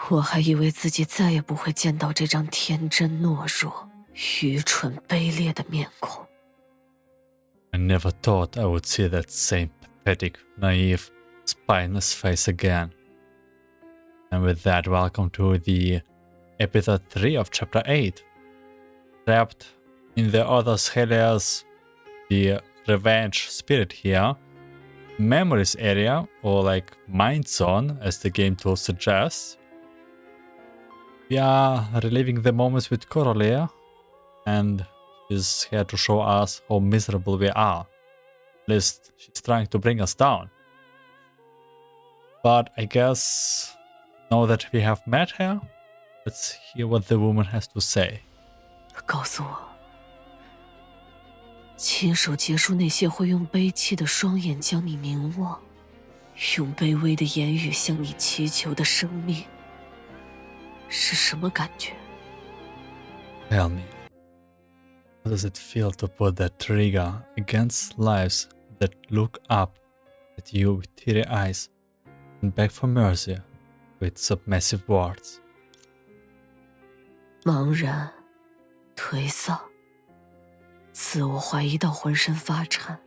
我还以为自己再也不会见到这张天真懦弱、愚蠢卑劣的面孔。I never thought I would see that same pathetic, naive, spineless face again. And with that, welcome to the episode 3 of chapter 8. Trapped in the other's Helios, the revenge spirit here, memories area, or like mind zone as the game tool suggests. We are reliving the moments with Coralie, and she's here to show us how miserable we are. At least she's trying to bring us down. But I guess now that we have met her, let's hear what the woman has to say. 告诉我，亲手结束那些会用悲戚的双眼将你凝望，用卑微的言语向你祈求的生命，是什么感觉？ Tell me, how does it feel to put that trigger against lives that look up at you with teary eyes and beg for mercy with submissive words? 茫然、颓丧、自我怀疑到浑身发颤，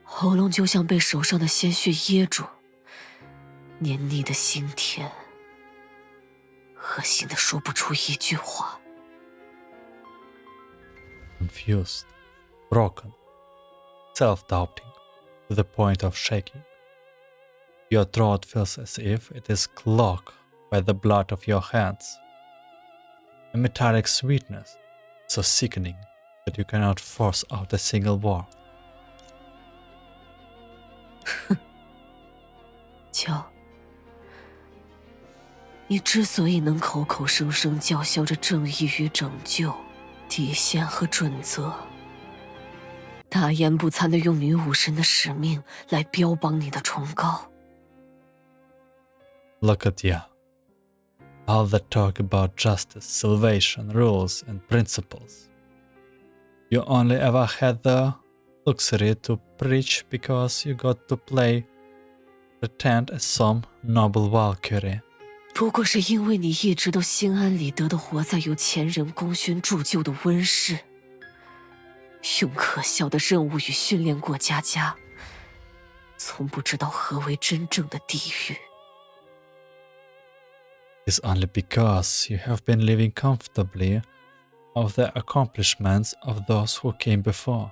喉咙就像被手上的鲜血噎住，黏腻的心田，恶心的说不出一句话。Confused, broken, self-doubting, to the point of shaking. Your throat feels as if it is clogged by the blood of your hands. A metallic sweetness, so sickening that you cannot force out a single word. 瞧，你之所以能口口声声叫嚣着正义与拯救、底线和准则，大言不惭地用女武神的使命来标榜你的崇高。Look at you. All that talk about justice, salvation, rules, and principles. You only ever had the luxury to preach because you got to pretend as some noble Valkyrie. 不过是因为你一直都心安理得地活在有前人功勋铸就的温室，用可笑的任务与训练过家家，从不知道何为真正的地狱。It's only because you have been living comfortably off the accomplishments of those who came before,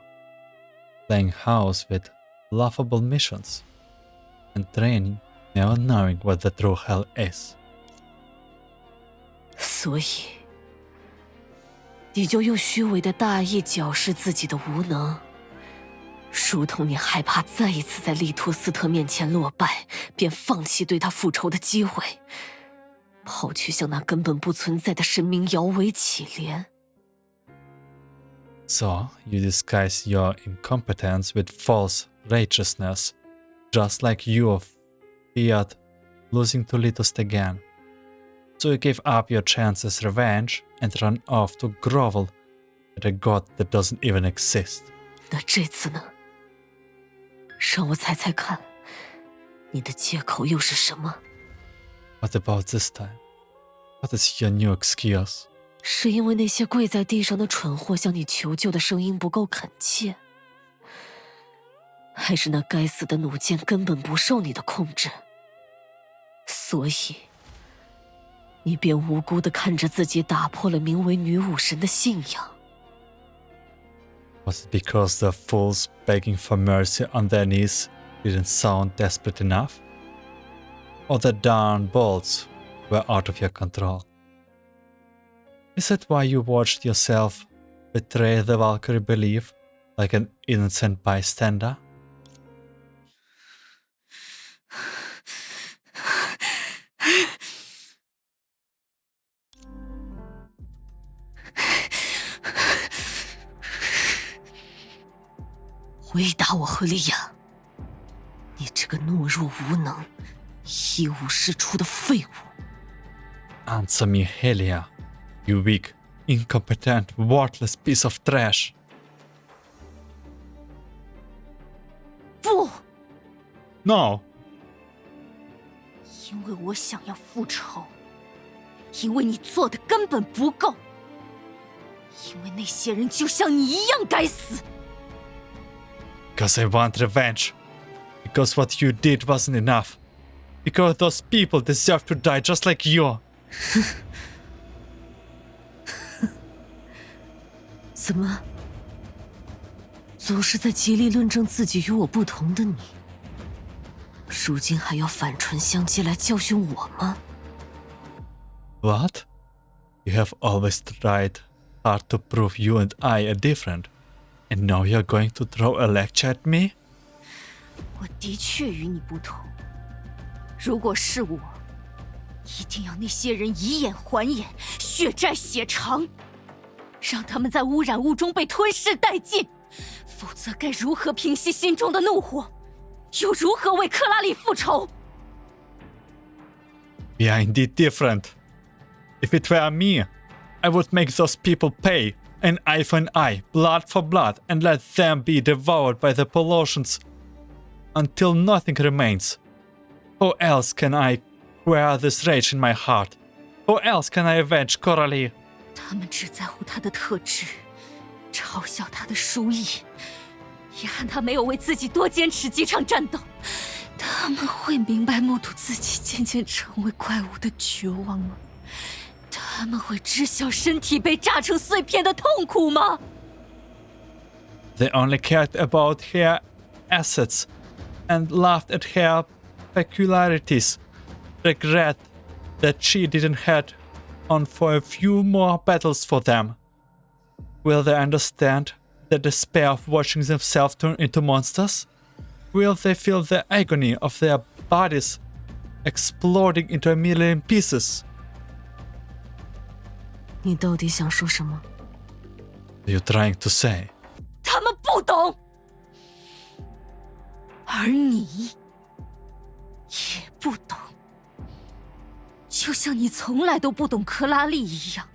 playing house with laughable missions, and training, never knowing what the true hell is. 所以，你就用虚伪的大义矫饰自己的无能，如同你害怕再一次在利托斯特面前落败，便放弃对他复仇的机会，跑去向那根本不存在的神明摇尾乞怜。So, you disguise your incompetence with false righteousness, just like you feared losing to Litost again. So you gave up your chance as revenge and ran off to grovel at a god that doesn't even exist. 那这次呢？让我猜猜看，你的借口又是什么？ What about this time? What is your new excuse? 是因为那些跪在地上的蠢货向你求救的声音不够恳切，还是那该死的弩箭根本不受你的控制，所以你便无辜地看着自己打破了名为女武神的信仰？ Was it because the fools begging for mercy on their knees didn't sound desperate enough? Or the darn bolts were out of your control? Is that why you watched yourself betray the Valkyrie belief like an innocent bystander? 回答我，赫利亚，你这个懦弱无能、一无是处的废物！ Answer me, Helia, you weak, incompetent, worthless piece of trash. 不， No. 因为我想要复仇，因为你做的根本不够，因为那些人就像你一样该死。Because I want revenge. Because what you did wasn't enough. Because those people deserve to die just like you. 怎么，总是在极力论证自己与我不同的你，如今还要反唇相讥来教训我吗？ What? You have always tried hard to prove you and I are different. And now you're going to throw a lecture at me? 我的确与你不同。如果是我，一定要那些人以眼还眼，血债血偿，让他们在污染物中被吞噬殆尽。否则，该如何平息心中的怒火？又如何为克拉丽复仇？ We are indeed different. If it were me, I would make those people pay. An eye for an eye, blood for blood, and let them be devoured by the pollutions until nothing remains. How else can I quell this rage in my heart? How else can I avenge Coralie? 他们只在乎他的特质，嘲笑他的输赢，遗憾他没有为自己多坚持几场战斗。他们会明白目睹自己渐渐成为怪物的绝望吗？他们会知晓身体被炸成碎片的痛苦吗？ They only cared about her assets and laughed at her peculiarities. Regret that she didn't head on for a few more battles for them. Will they understand the despair of watching themselves turn into monsters? Will they feel the agony of their bodies exploding into a million pieces? 你到底想说什么？ Are you trying to say? 他们不懂，而你也不懂，就像你从来都不懂克拉丽一样。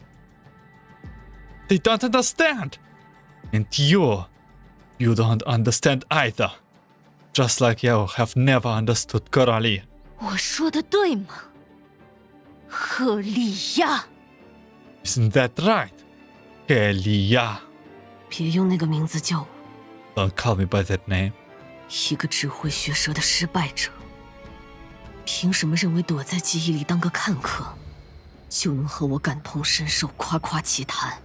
They don't understand. And you don't understand either. Just like you have never understood Coralie. 我说的对吗，赫利亚？ Isn't that right? Helia. 别用那个名字叫我， Don't call me by that name. 一个只会学舌的失败者，凭什么认为躲在记忆里当个看客，就能和我感同身受、夸夸其谈？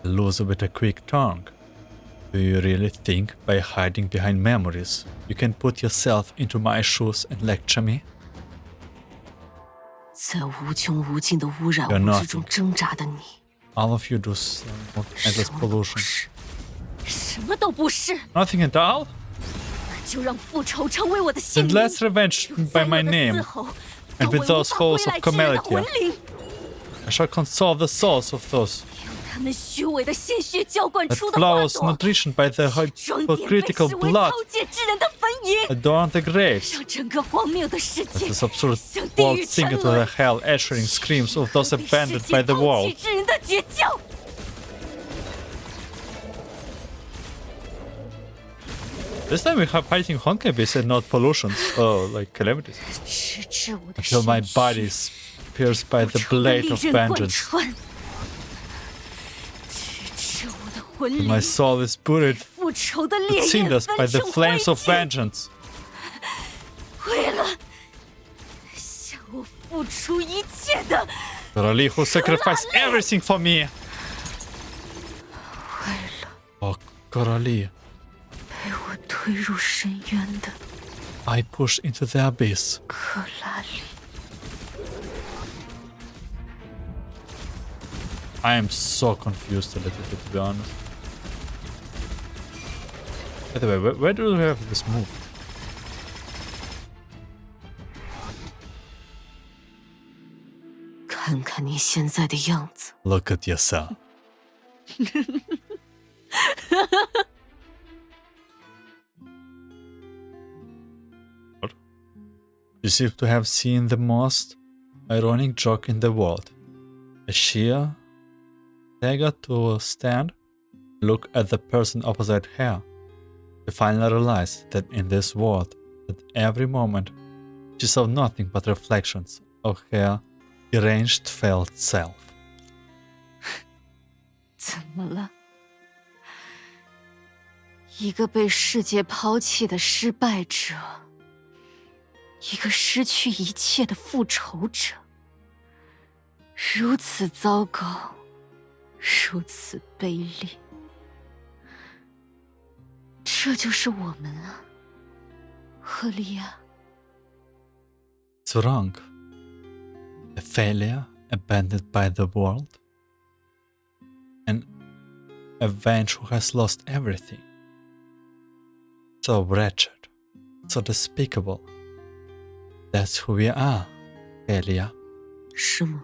A loser with a quick tongue. Do you really think by hiding behind memories you can put yourself into my shoes and lecture me? 在无穷无尽的污染 You're 物 not. 之中挣扎的你， All of you do some endless 什么都不 pollution. 是，什么都不是。 Nothing at all? 就让复仇成为我的姓 Then 名， let's revenge 用 by 在 my 我的 name. 嘶吼 And 搞 with 为 those 无法归 halls 来 of 之人的 Camellia. 魂灵， I shall console the souls of those 用他们虚伪的鲜血浇灌 that 出的花 flowers 朵， nutrition by the 装点被 hypocritical 视为 blood 操戒之人的坟茔， adorn the graves. 让整个荒谬的世 But 界 this absurd 向地 world 狱 sink 沉 into the 沦， hell ushering screams of those 被 abandoned 世 by 界 the 抛 world. 弃之人的绝叫。 This time we have fighting Honkai base and not pollutions or like calamities. 直至我的 Until my 身 body 躯 is pierced by 复 the 仇的 blade 利 of 刃贯 vengeance. 穿，直至我的魂 My 灵 soul is buried 复仇的 to 烈焰 cinders 焚 by the 成灰 flames of 烬。 vengeance. 为了向我付出一切的， Coralie who sacrificed everything for me. 为了 Oh, Coralie, 被我推入深渊的 I pushed into the abyss. 克拉丽。 I am so confused a little bit, to be honest. By the way, where do we have this move? 看看你现在的样子， Look at yourself. You seem to have seen the most ironic joke in the world. A sheer dagger to stand, look at the person opposite her. To finally realize that in this world, at every moment, she saw nothing but reflections of her deranged felt self. 怎么了？一个被世界抛弃的失败者，一个失去一切的复仇者，如此糟糕，如此卑劣。这就是我们啊，赫利亚。It's wrong. A failure abandoned by the world. An avenge who has lost everything. So wretched, so despicable. That's who we are, Elia. 是吗？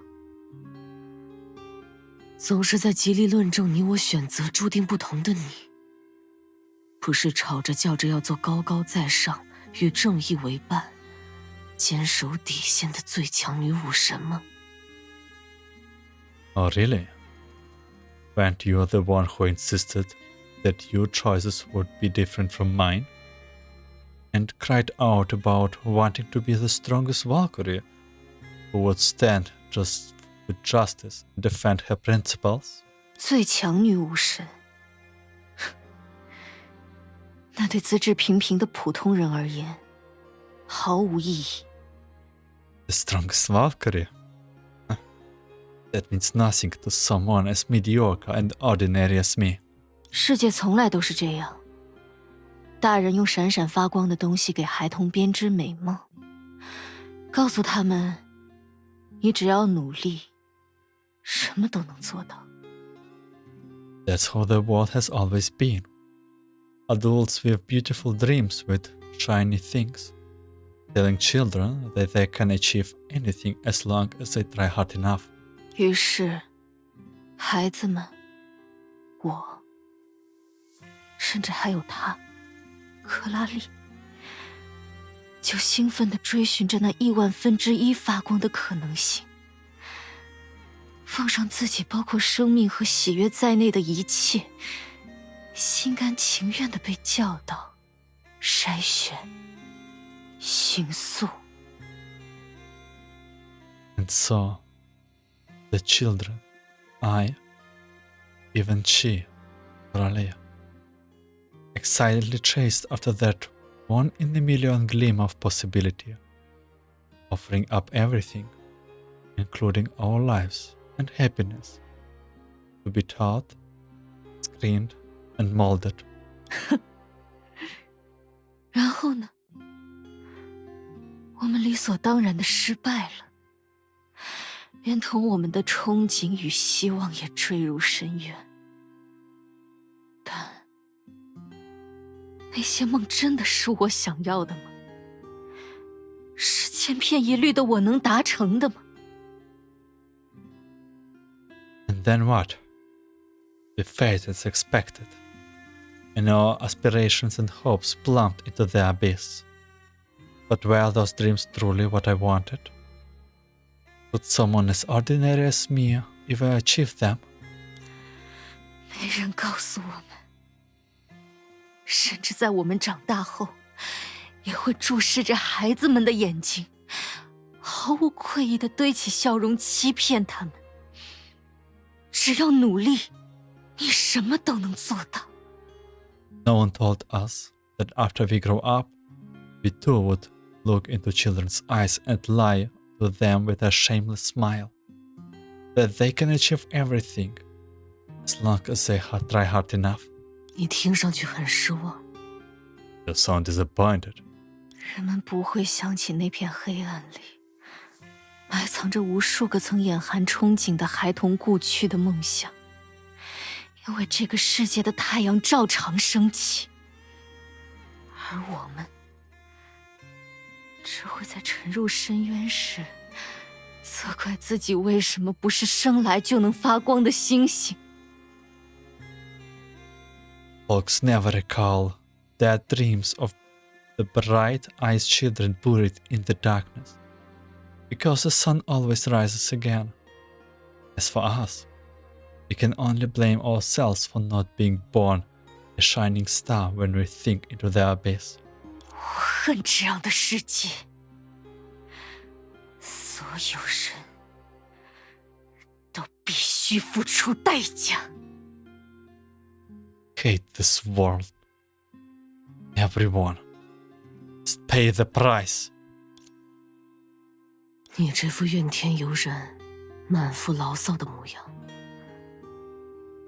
总是在极力论证你我选择注定不同的你，不是吵着叫着要做高高在上、与正义为伴、坚守底线的最强女武神吗？ Oh, really? Weren't you the one who insisted that your choices would be different from mine? And cried out about wanting to be the strongest Valkyrie, who would stand just with justice and defend her principles? 最强女武神，那对资质平平的普通人而言，毫无意义。The strongest Valkyrie? That means nothing to someone as mediocre and ordinary as me. 世界从来都是这样，大人用闪闪发光的东西给孩童编织美梦，告诉他们，你只要努力，什么都能做到。That's how the world has always been. Adults with beautiful dreams with shiny things, telling children that they can achieve anything as long as they try hard enough. 于是，孩子们，我，甚至还有他，克拉丽，就兴奋地追寻着那10000分之1发光的可能性，放上自己包括生命和喜悦在内的一切，心甘情愿地被教导、筛选、寻溯。And so, the children, I, even she, Ralia, excitedly chased after that one-in-a-million gleam of possibility, offering up everything, including our lives and happiness, to be taught, screened, and molded. 然后呢？我们理所当然的失败了，连同我们的憧憬与希望也坠入深渊。但那些梦真的是我想要的吗？是千篇一律的我能达成的吗？ And then what? We failed as expected, and our aspirations and hopes plumped into the abyss. But were those dreams truly what I wanted? Would someone as ordinary as me ever achieve them? 没人告诉我们，甚至在我们长大后，也会注视着孩子们的眼睛，毫无愧意地堆起笑容，欺骗他们。只要努力，你什么都能做到。No one told us that after we grow up, we too would look into children's eyes and lie to them with a shameless smile, that they can achieve everything as long as they try hard enough. 你听上去很失望。 You sound disappointed. 人们不会想起那片黑暗里，埋藏着无数个曾眼含憧憬的孩童故去的梦想，因为这个世界的太阳照常升起，而我们只会在沉入深渊时，责怪自己为什么不是生来就能发光的星星。 Folks never recall their dreams of the bright-eyed children buried in the darkness, because the sun always rises again. As for us, we can only blame ourselves for not being born a shining star when we sink into the abyss. 我恨这样的世界，所有人都必须付出代价。Hate this world. Everyone must pay the price. 你这副怨天尤人、满腹牢骚的模样，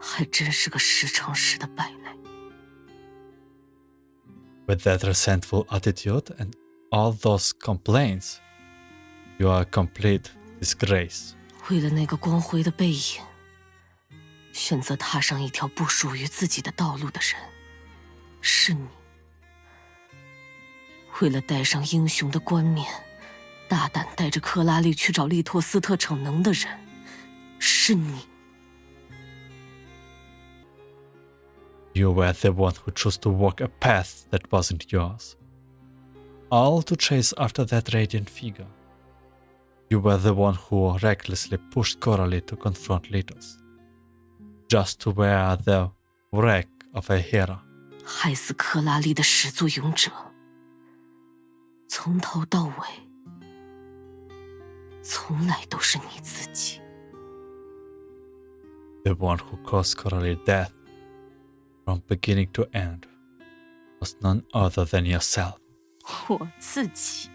还真是个十常十的败类。With that resentful attitude and all those complaints, you are a complete disgrace. 为了那个光辉的背影，选择踏上一条不属于自己的道路的人，是你；为了戴上英雄的冠冕，大胆带着克拉丽去找利托斯特逞能的人，是你。You were the one who chose to walk a path that wasn't yours, all to chase after that radiant figure. You were the one who recklessly pushed Coralie to confront Litos, just to wear the wreck of a hero. 害死克拉丽的始作俑者，从头到尾，从来都是你自己。The one who caused Coralie death from beginning to end was none other than yourself. 我自己，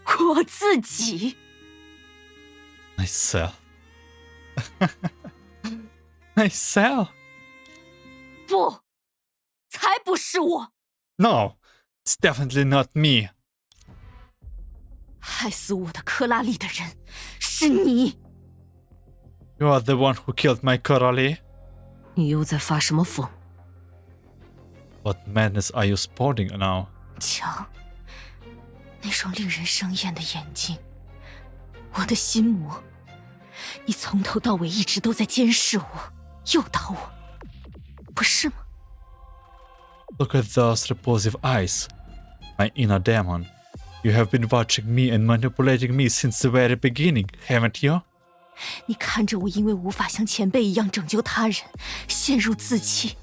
我自己。Myself. Myself. 不，才不是我。No, it's definitely not me. 害死我的克拉丽的人，是你。You are the one who killed my Coralie. 你又在发什么疯？ What madness are you sporting now? 强，那双令人生厌的眼睛，我的心魔，你从头到尾一直都在监视我，诱导我，不是吗？ Look at those repulsive eyes. My inner demon. You have been watching me and manipulating me since the very beginning, haven't you? 你看着我因为无法像前辈一样拯救他人，陷入自弃。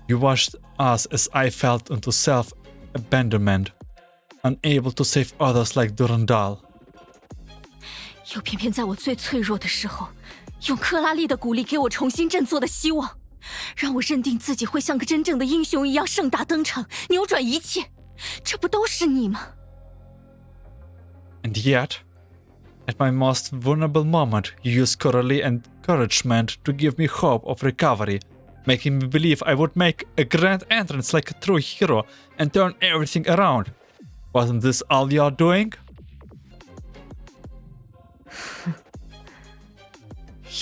You watched us as I fell into self-abandonment, unable to save others like Durandal. 又偏偏在我最脆弱的时候，用克拉丽的鼓励给我重新振作的希望，让我认定自己会像个真正的英雄一样盛大登场，扭转一切。这不都是你吗？ And yet, at my most vulnerable moment, you used Coralie and encouragement to give me hope of recovery, making me believe I would make a grand entrance like a true hero and turn everything around. Wasn't this all you're doing?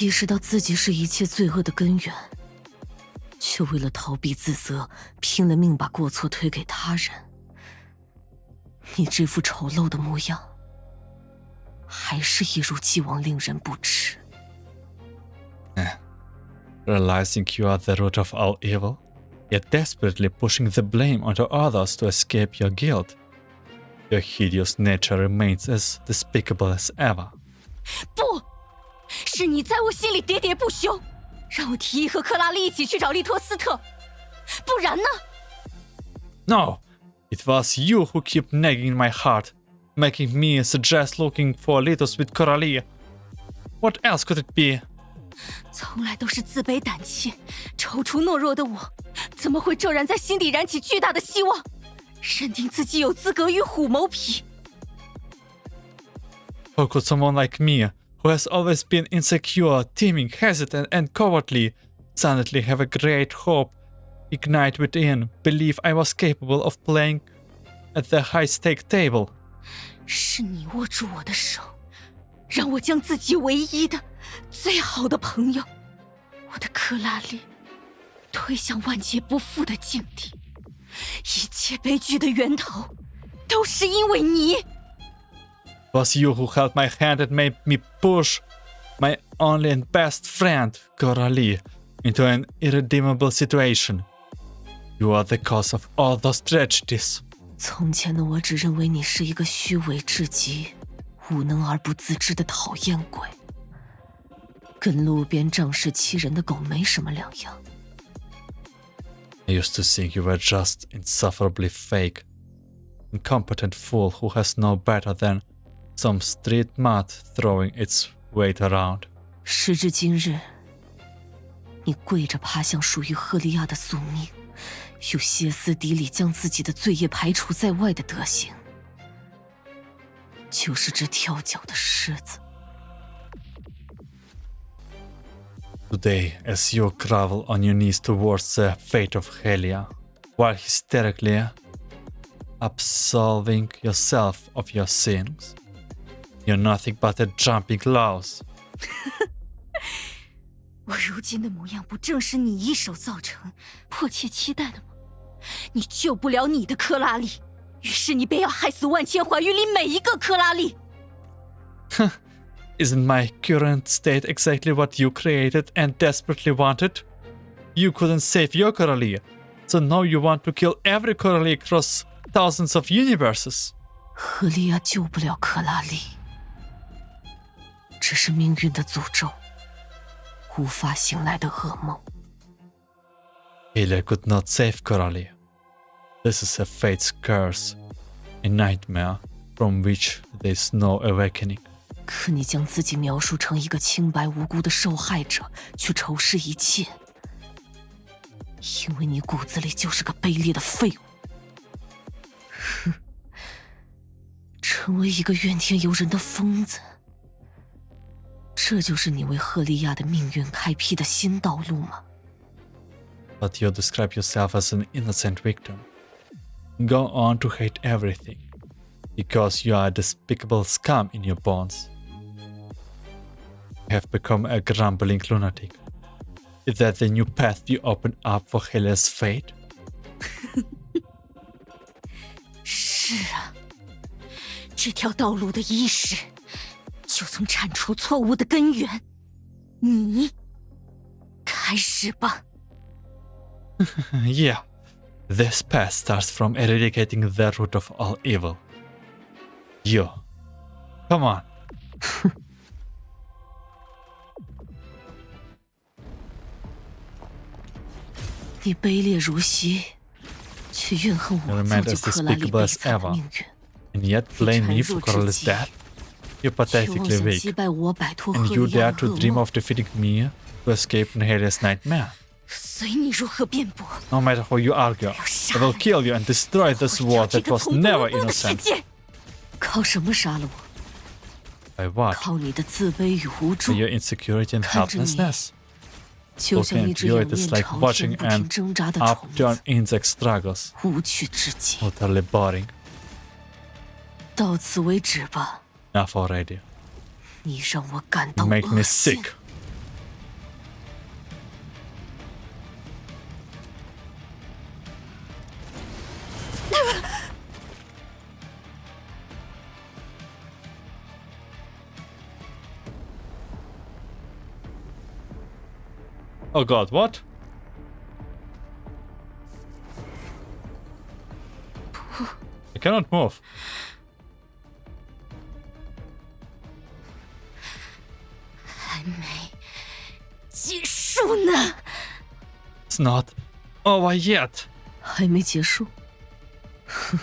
意识到自己是一切罪恶的根源，却为了逃避自责，拼了命把过错推给他人。你这副丑陋的模样，还是一如既往令人不齿。Realizing you are the root of all evil, yet desperately pushing the blame onto others to escape your guilt, your hideous nature remains as despicable as ever. 不，是你在我心里喋喋不休，让我提议和克拉丽一起去找利托斯特，不然呢？ No, it was you who kept nagging in my heart, making me suggest looking for Litos with Coralie. What else could it be? 从来都是自卑胆怯、踌躇懦弱的我，怎么会骤然在心底燃起巨大的希望，认定自己有资格与虎谋皮？ How could someone like me, who has always been insecure, timid, hesitant, and cowardly, suddenly have a great hope ignite within, believe I was capable of playing at the high-stake table? 是你握住我的手，让我将自己唯一的、最好的朋友，我的克拉丽，推向万劫不复的境地。一切悲剧的源头，都是因为你。 It was you who held my hand and made me push my only and best friend, Coralie, into an irredeemable situation. You are the cause of all those tragedies. 从前的我只认为你是一个虚伪至极、无能而不自知的讨厌鬼，跟路边仗势欺人的狗没什么两样。I used to think you were just insufferably fake, incompetent fool who has no better than some street mud throwing its weight around. 时至今日，你跪着爬向属于赫利亚的宿命，又歇斯底里将自己的罪业排除在外的德行，就是只跳脚的狮子。Today, as you grovel on your knees towards the fate of Helia, while hysterically absolving yourself of your sins, you're nothing but a jumping louse. 我如今的模样，不正是你一手造成、迫切期待的吗？你救不了你的克拉丽，于是你便要害死万千寰宇里每一个克拉丽。Isn't my current state exactly what you created and desperately wanted? You couldn't save your Coralie, so now you want to kill every Coralie across thousands of universes. 赫利亚救不了克拉丽，这是命运的诅咒，无法醒来的噩梦。Helia could not save Coralie. This is a fate's curse, a nightmare from which there is no awakening. 可你将自己描述成一个清白无辜的受害者，去仇视一切，因为你骨子里就是个卑劣的废物。哼，成为一个怨天尤人的疯子，这就是你为赫利亚的命运开辟的新道路吗？ But you describe yourself as an innocent victim. Go on to hate everything, because you are a despicable scum in your bones. You have become a grumbling lunatic. Is that the new path you open up for Helia's fate? 是啊，这条道路的伊始，就从铲除错误的根源，你开始吧。Yeah, this path starts from eradicating the root of all evil. You. Come on. 你卑劣如昔，却怨恨 You 我 remain 造 as 就克拉丽 despicable 悲 as 惨的 ever, 命运， and yet blame me for Coral's death? You're 却妄 pathetically 想 weak, 击败我，摆脱赫 and you 利亚 dare 的 to 噩 dream 梦。 of defeating me to escape Helia's nightmare. 随你如何辩驳， No matter how you argue, 要 I 杀 will 了 kill you and destroy 你， this 毁掉 world 这 that 个 was 从不 never 落幕的世 innocent. 界。靠什么杀了我？ By what? 靠你的自卑与无 By 助， your insecurity and 看着你， helplessness. 就像 Looking 一 at 只 you, 仰 it is 面 like 朝 watching 天、不停 an 挣扎的虫 upturned 子， insect struggles. 无趣至极。 Totally boring. 到此为止吧， Enough already. 你让我感到 You make me 恶心。 sick. Oh god, what? I cannot move. 还没结束呢。 It's not over yet. 还没结束。哼，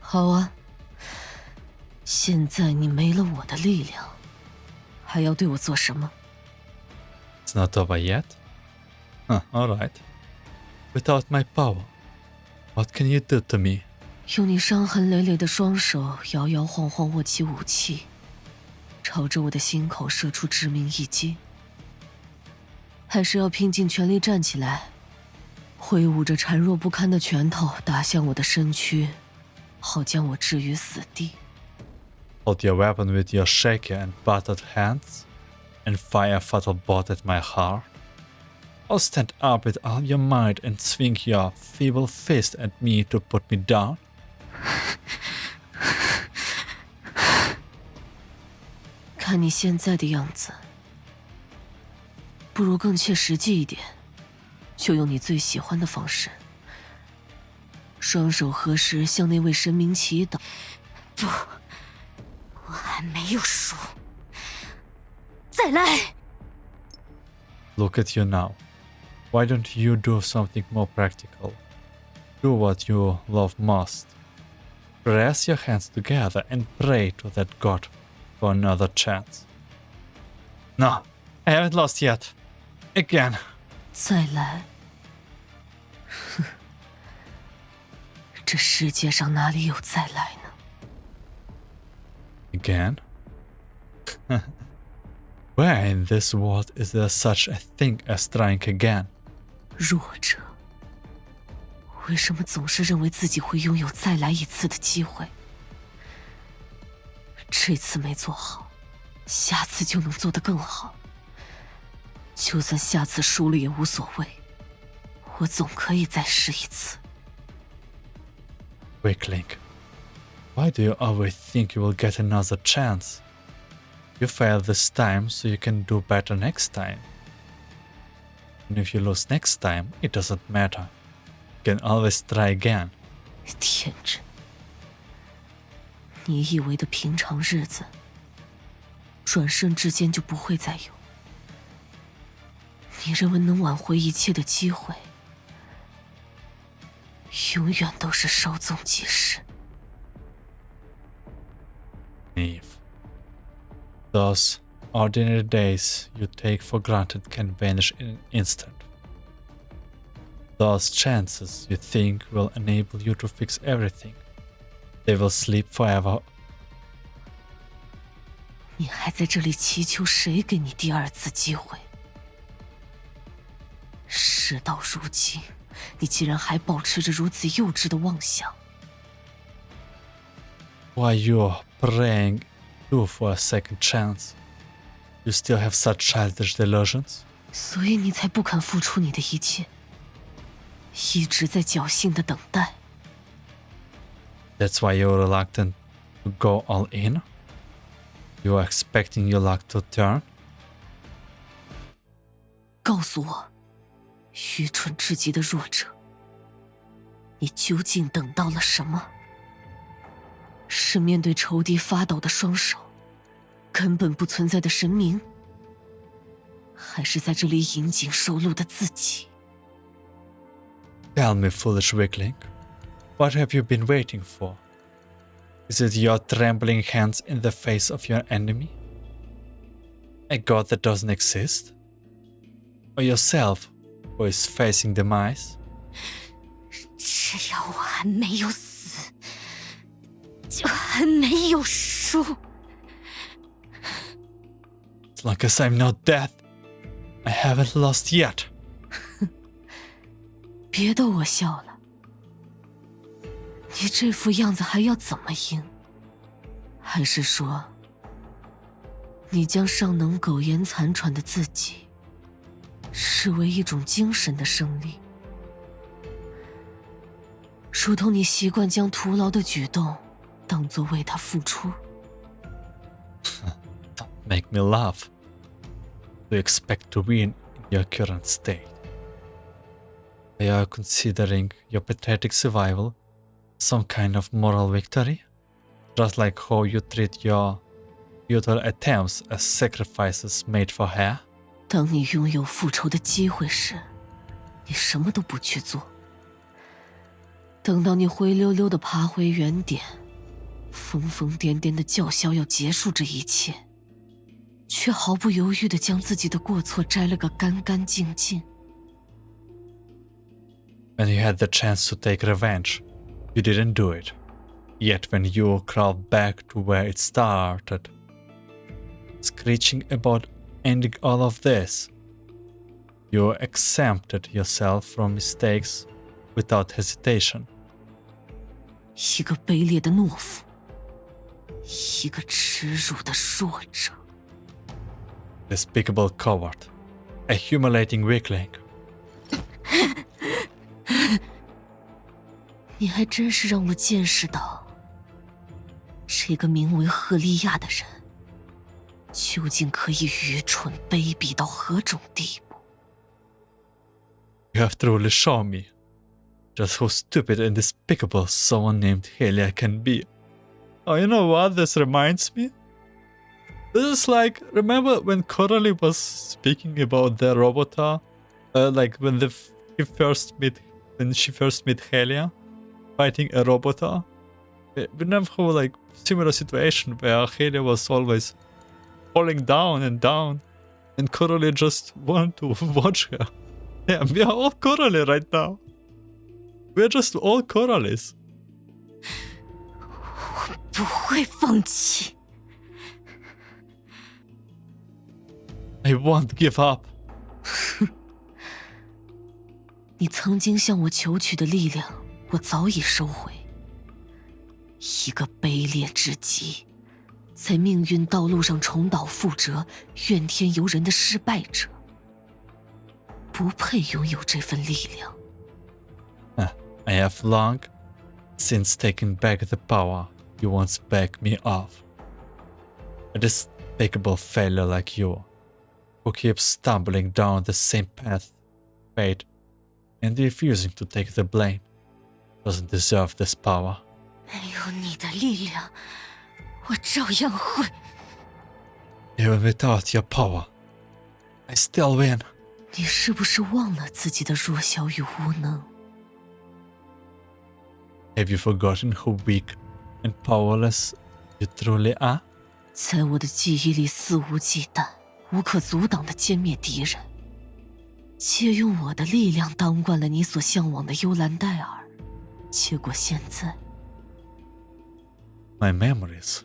好啊。现在你没了我的力量，还要对我做什么？ It's not over yet? Huh, alright. Without my power, what can you do to me? 用你伤痕累累的双手摇摇晃晃握起武器，朝着我的心口射出致命一击，还是要拼尽全力站起来，挥舞着孱弱不堪的拳头打向我的身躯，好将我置于死地。 Hold your weapon with your shaky and battered hands, and fire a fatal bolt at my heart? Or stand up with all your might and swing your feeble fist at me to put me down? 看你现在的样子，不如更切实际一点。就用你最喜欢的方式，双手合十，向那位神明祈祷。不，我还没有输，再来。Look at you now. Why don't you do something more practical? Do what you love most. Press your hands together and pray to that god for another chance. No, I haven't lost yet. Again. 再来。这世界上哪里有再来呢？ Again? Where in this world is there such a thing as trying again? 弱者为什么总是认为自己会拥有再来一次的机会？这次没做好，下次就能做得更好。就算下次输了也无所谓，我总可以再试一次。Weakling, why do you always think you will get another chance? You failed this time, so you can do better next time. And if you lose next time, it doesn't matter. You can always try again. 天真！你以为的平常日子，转瞬之间就不会再有。你认为能挽回一切的机会，永远都是稍纵即逝。Eve. Those ordinary days you take for granted can vanish in an instant. Those chances you think will enable you to fix everything, they will sleep forever. 你还在这里祈求谁给你第二次机会？事到如今，你竟然还保持着如此幼稚的妄想。Why you're praying too for a second chance? You still have such childish delusions? 所以你才不肯付出你的一切，一直在侥幸的等待。That's why you're reluctant to go all in? You're expecting your luck to turn? 告诉我，愚蠢至极的弱者，你究竟等到了什么？是面对仇敌发抖的双手，根本不存在的神明，还是在这里引颈受戮的自己？ Tell me, foolish weakling, what have you been waiting for? Is it your trembling hands in the face of your enemy? A god that doesn't exist? Or yourself, who is facing demise? 只要我还没有死，就还没有输。As long as I'm not dead, I haven't lost yet. 别逗我笑了，你这副样子还要怎么赢？还是说，你将尚能苟延残喘的自己视为一种精神的胜利？如同你习惯将徒劳的举动当作为他付出。Don't make me laugh. Do you expect to win in your current state? Are you considering your pathetic survival some kind of moral victory? Just like how you treat your futile attempts as sacrifices made for her? 当你拥有复仇的机会时，你什么都不去做。等到你灰溜溜地爬回原点，疯疯癫癫地叫嚣要结束这一切，却毫不犹豫地将自己的过错摘了个干干净净。When you had the chance to take revenge, you didn't do it. Yet when you crawled back to where it started, screeching about ending all of this, you exempted yourself from mistakes without hesitation. 一个卑劣的懦夫，一个耻辱的弱者。Despicable coward, a humiliating weakling. 你还真是让我见识到，这个名为赫利亚的人，究竟可以愚蠢卑鄙到何种地步。You have truly shown me just how stupid and despicable someone named Helia can be. Oh, you know what this reminds me? This is like, remember when Coralie was speaking about the Robota? Like when she first met Helia fighting a Robota? Remember how like similar situation where Helia was always falling down and Coralie just wanted to watch her. Yeah, we are all Coralie right now. We're just all Coralies. 我不会放弃。 I won't give up. 你曾经向我求取的力量，我早已收回。一个卑劣至极，在命运道路上重蹈覆辙、怨天尤人的失败者，不配拥有这份力量。 I have long since taken back the power you once begged me of. A despicable failure like you, who keeps stumbling down the same path, fate, and refusing to take the blame, doesn't deserve this power. 没有你的力量，我照样会。 Even without your power, I still win. 你是不是忘了自己的弱小与无能？ Have you forgotten how weak and powerless you truly are? 在我的记忆里肆无忌惮、无可阻挡地歼灭敌人，借用我的力量当惯了你所向往的幽兰戴尔，结果现在 My memories,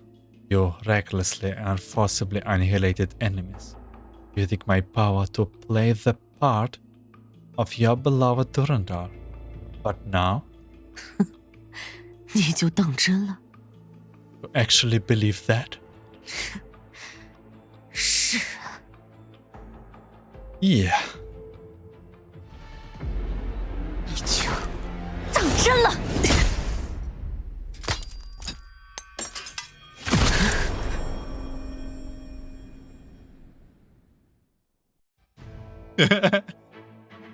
you recklessly and forcibly annihilated enemies, using my power to play the part of your beloved Durandal. But now, 你就当真了？ you actually believe that? 是啊， Yeah. 你就当真了。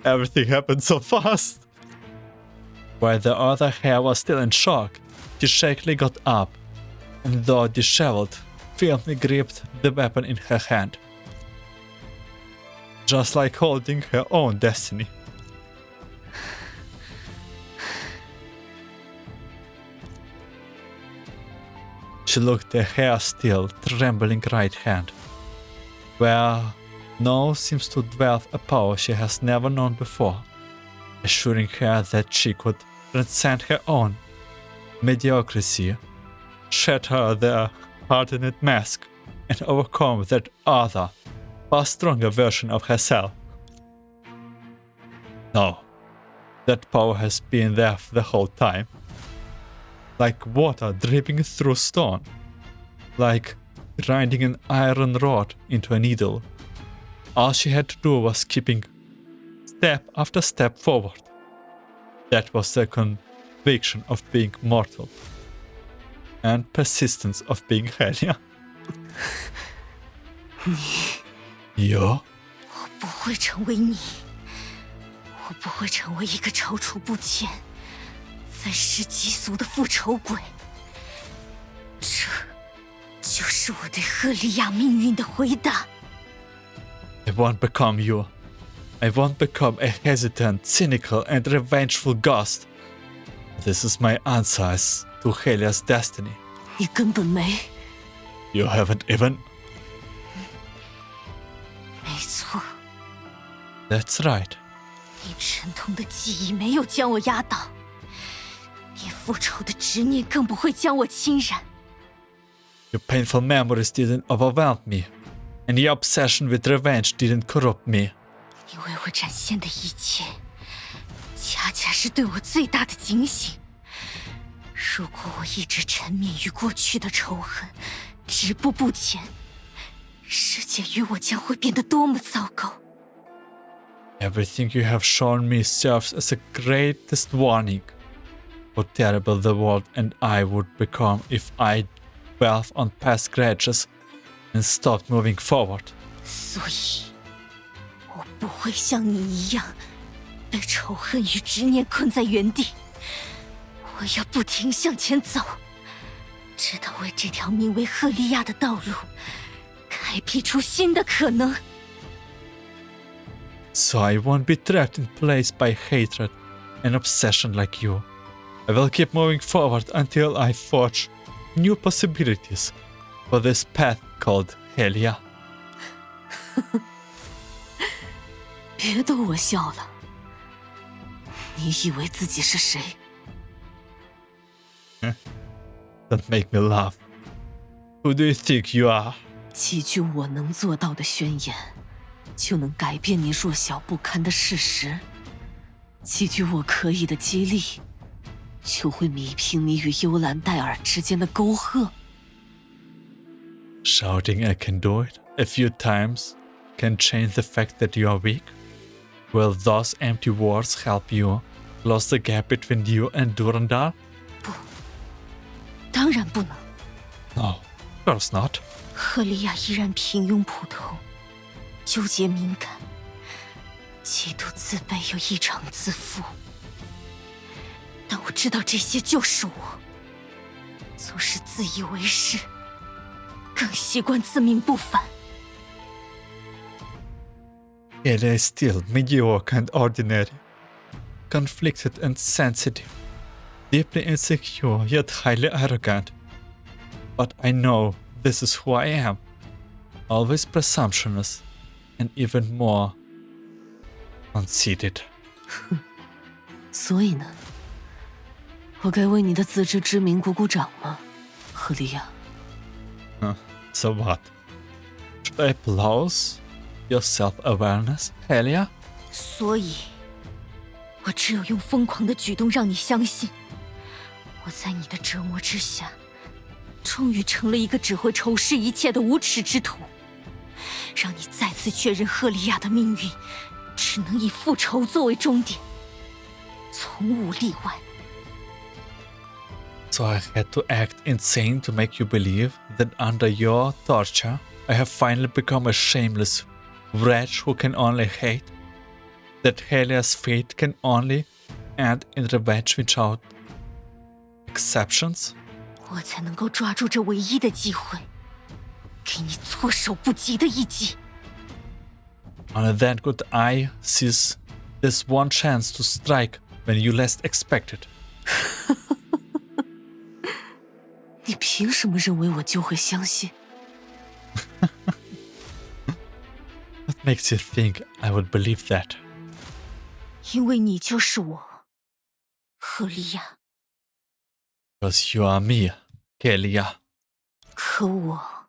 Everything happened so fast. While the other hair was still in shock, she shakily got up, and though disheveled, firmly gripped the weapon in her hand. Just like holding her own destiny. She looked at her still trembling right hand, where now seems to dwell a power she has never known before, assuring her that she could transcend her own mediocrity, shatter the hardened mask, and overcome that other, far stronger version of herself. No, that power has been there the whole time. Like water dripping through stone, like grinding an iron rod into a needle. All she had to do was keeping step after step forward. That was the conviction of being mortal. And persistence of being Helia. 你， You? 我不会成为你，我不会成为一个踌躇不前、愤世嫉俗的复仇鬼。这就是我对赫利亚命运的回答。 I won't become you. I won't become a hesitant, cynical, and revengeful ghost. This is my answer to Helia's destiny. 你根本没。 You haven't even... 没错， That's right. 你沉痛的记忆没有将我压倒，你复仇的执念更不会将我侵染。 Your painful memories didn't overwhelm me, and your obsession with revenge didn't corrupt me. 你为我展现的一切，恰恰是对我最大的警醒。如果我一直沉湎于过去的仇恨，止步不前，世界与我将会变得多么糟糕！ Everything you have shown me serves as a greatest warning. How terrible the world and I would become if I dwelt on past grudges and stopped moving forward. 所以，我不会像你一样被仇恨与执念困在原地，我要不停向前走，直到为这条名为赫利亚的道路开辟出新的可能。So I won't be trapped in place by hatred and obsession like you. I will keep moving forward until I forge new possibilities for this path called Helia. 别逗我笑了，你以为自己是谁？ Don't make me laugh. Who do you think you are? 几句我能做到的宣言，就能改变你弱小不堪的事实；几句我可以的激励，就会弭平你与幽兰戴尔之间的沟壑。Shouting I can do it a few times can change the fact that you are weak? Will those empty words help you close the gap between you and Durandal? 不，当然不能。 No, of course not. 赫利亚依然平庸普通，纠结敏感，极度自卑又异常自负。但我知道这些就是我，总是自以为是，更习惯自命不凡。 Helia is still mediocre and ordinary, conflicted and sensitive, deeply insecure yet highly arrogant. But I know this is who I am, always presumptuous and even more conceited. 所以呢，我该为你的自知之明鼓鼓掌吗，赫利亚？ So what? Should I applause your self-awareness, Helia? 所以，我只有用疯狂的举动让你相信，我在你的折磨之下，终于成了一个只会仇视一切的无耻之徒，让你再次确认赫利亚的命运只能以复仇作为终点，从无例外。 So I had to act insane to make you believe that under your torture, I have finally become a shameless wretch who can only hate? That Helia's fate can only end in revenge without exceptions? 我才能够抓住这唯一的机会，给你措手不及的一击。 Only then could I seize this one chance to strike when you least expect it. 你凭什么认为我就会相信？ What makes you think I would believe that? 因为你就是我，赫利亚。 Because you are me, Helia. 可我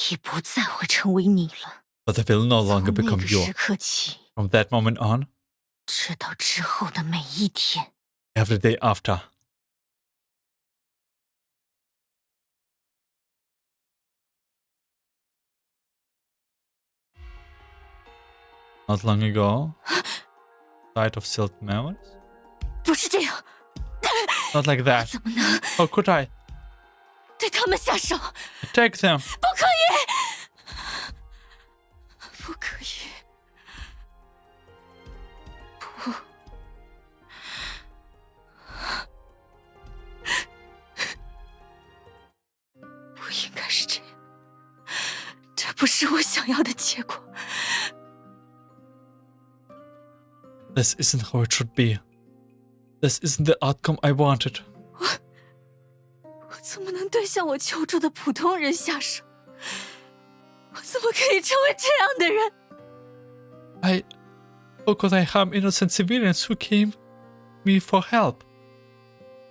已不再会成为你了。 But I will no 从 longer 那 become 个 you. 时刻起， From that moment on, 直到之后的每一天。 every day after. Not long ago, sight of sealed memories? 不是这样， Not like that. 怎么能 How could I? 对他们下手？ Take them! 不可以，不可以，不，不应该是这样，这不是我想要的结果。 This isn't how it should be. This isn't the outcome I wanted. 我怎么能对向我求助的普通人下手？我怎么可以成为这样的人？ How could I harm innocent civilians who came me for help?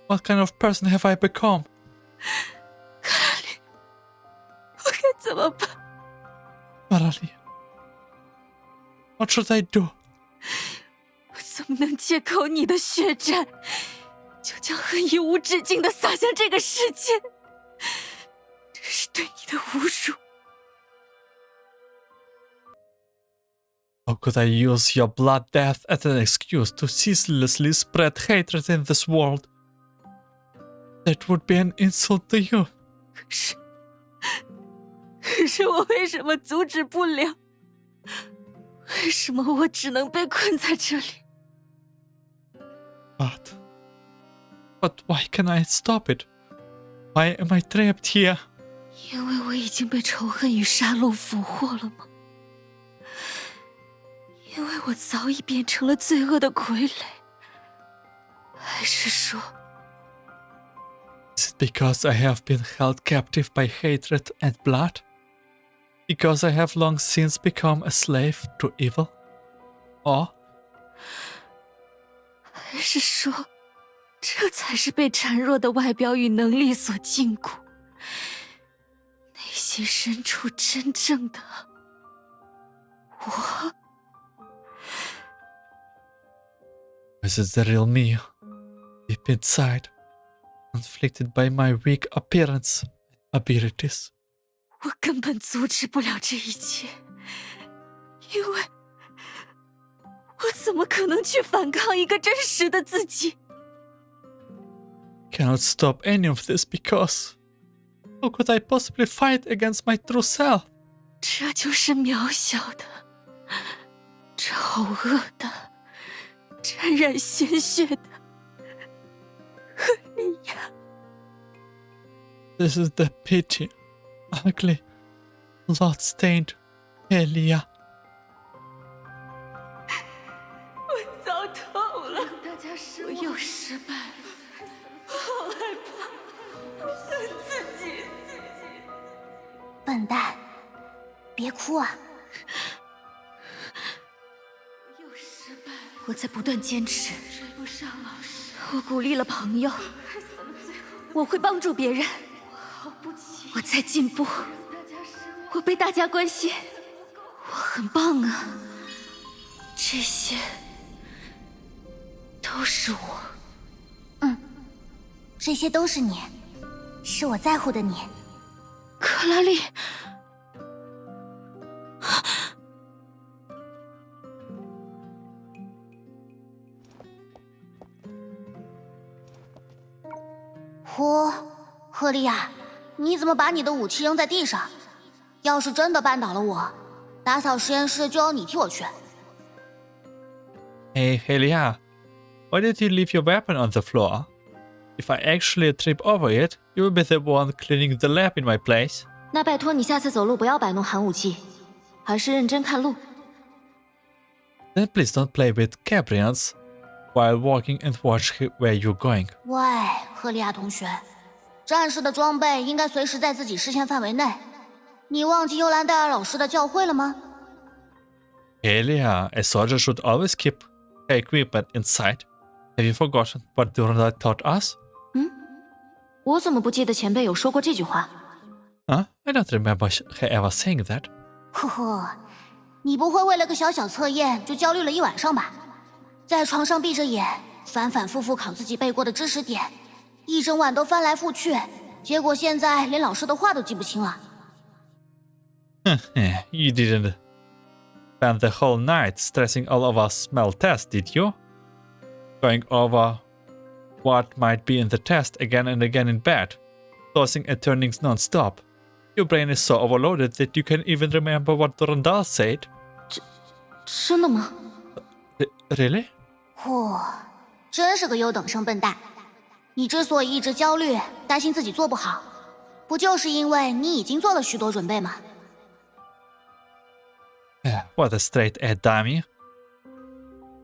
What kind of person have I become? 卡拉里，我该怎么办？ Marali, what should I do? 我怎么能借口你的血债，就将恨意无止境地洒向这个世界？这是对你的侮辱。 How could I use your blood death as an excuse to ceaselessly spread hatred in this world? That would be an insult to you. 可是我为什么阻止不了？为什么我只能被困在这里？ But why can I stop it? Why am I trapped here? 因为我已经被仇恨与杀戮俘获了吗？因为我早已变成了罪恶的傀儡，还是说 Is it because I have been held captive by hatred and blood? Because I have long since become a slave to evil? Or 还是说，这才是被孱弱的外表与能力所禁锢，内心深处真正的我？ is it the real me? Deep inside, conflicted by my weak appearance and abilities. 我根本阻止不了这一切，因为我怎么可能去反抗一个真实的自己？ Cannot stop any of this because how could I possibly fight against my true self? 这就是渺小的、丑恶的、沾染鲜血的赫利亚。 This is the pity, ugly, blood-stained Elia. 我糟透了，我又失败了，好害怕，恨自己。笨蛋，别哭啊！我又失败了，我在不断坚持，追不上老师。我鼓励了朋友，我会帮助别人。我在进步，我被大家关心，我很棒啊！这些都是我。这些都是你，是我在乎的你。克拉丽，赫利亚，你怎么把你的武器扔在地上？要是真的绊倒了我，打扫实验室就要你替我去。 Hey, Elia, why did you leave your weapon on the floor? If I actually trip over it, you will be the one cleaning the lab in my place. 那拜托你下次走路不要摆弄寒武纪，还是认真看路。 Then please don't play with Gabriels while walking and watch where you're going. 喂，赫利亚同学，战士的装备应该随时在自己视线范围内。你忘记尤兰戴尔老师的教诲了吗？ Elia, a soldier should always keep her equipment in sight. Have you forgotten what Durandal taught us? 我怎么不记得前辈有说过这句话？ Huh? I don't remember her ever saying that. 呵呵，你不会为了个小小测验就焦虑了一晚上吧？在床上闭着眼，反反复复考自己背过的知识点，一整晚都翻来覆去，结果现在连老师的话都记不清了。 You didn't spend the whole night stressing all of our smell tests, did you? Going over what might be in the test again and again in bed, tossing and turning non-stop. Your brain is so overloaded that you can't even remember what Durandal said. 真的吗？ Really? 真是个优等生笨蛋！你之所以一直焦虑，担心自己做不好，不就是因为你已经做了许多准备吗？ What a straight-A dummy.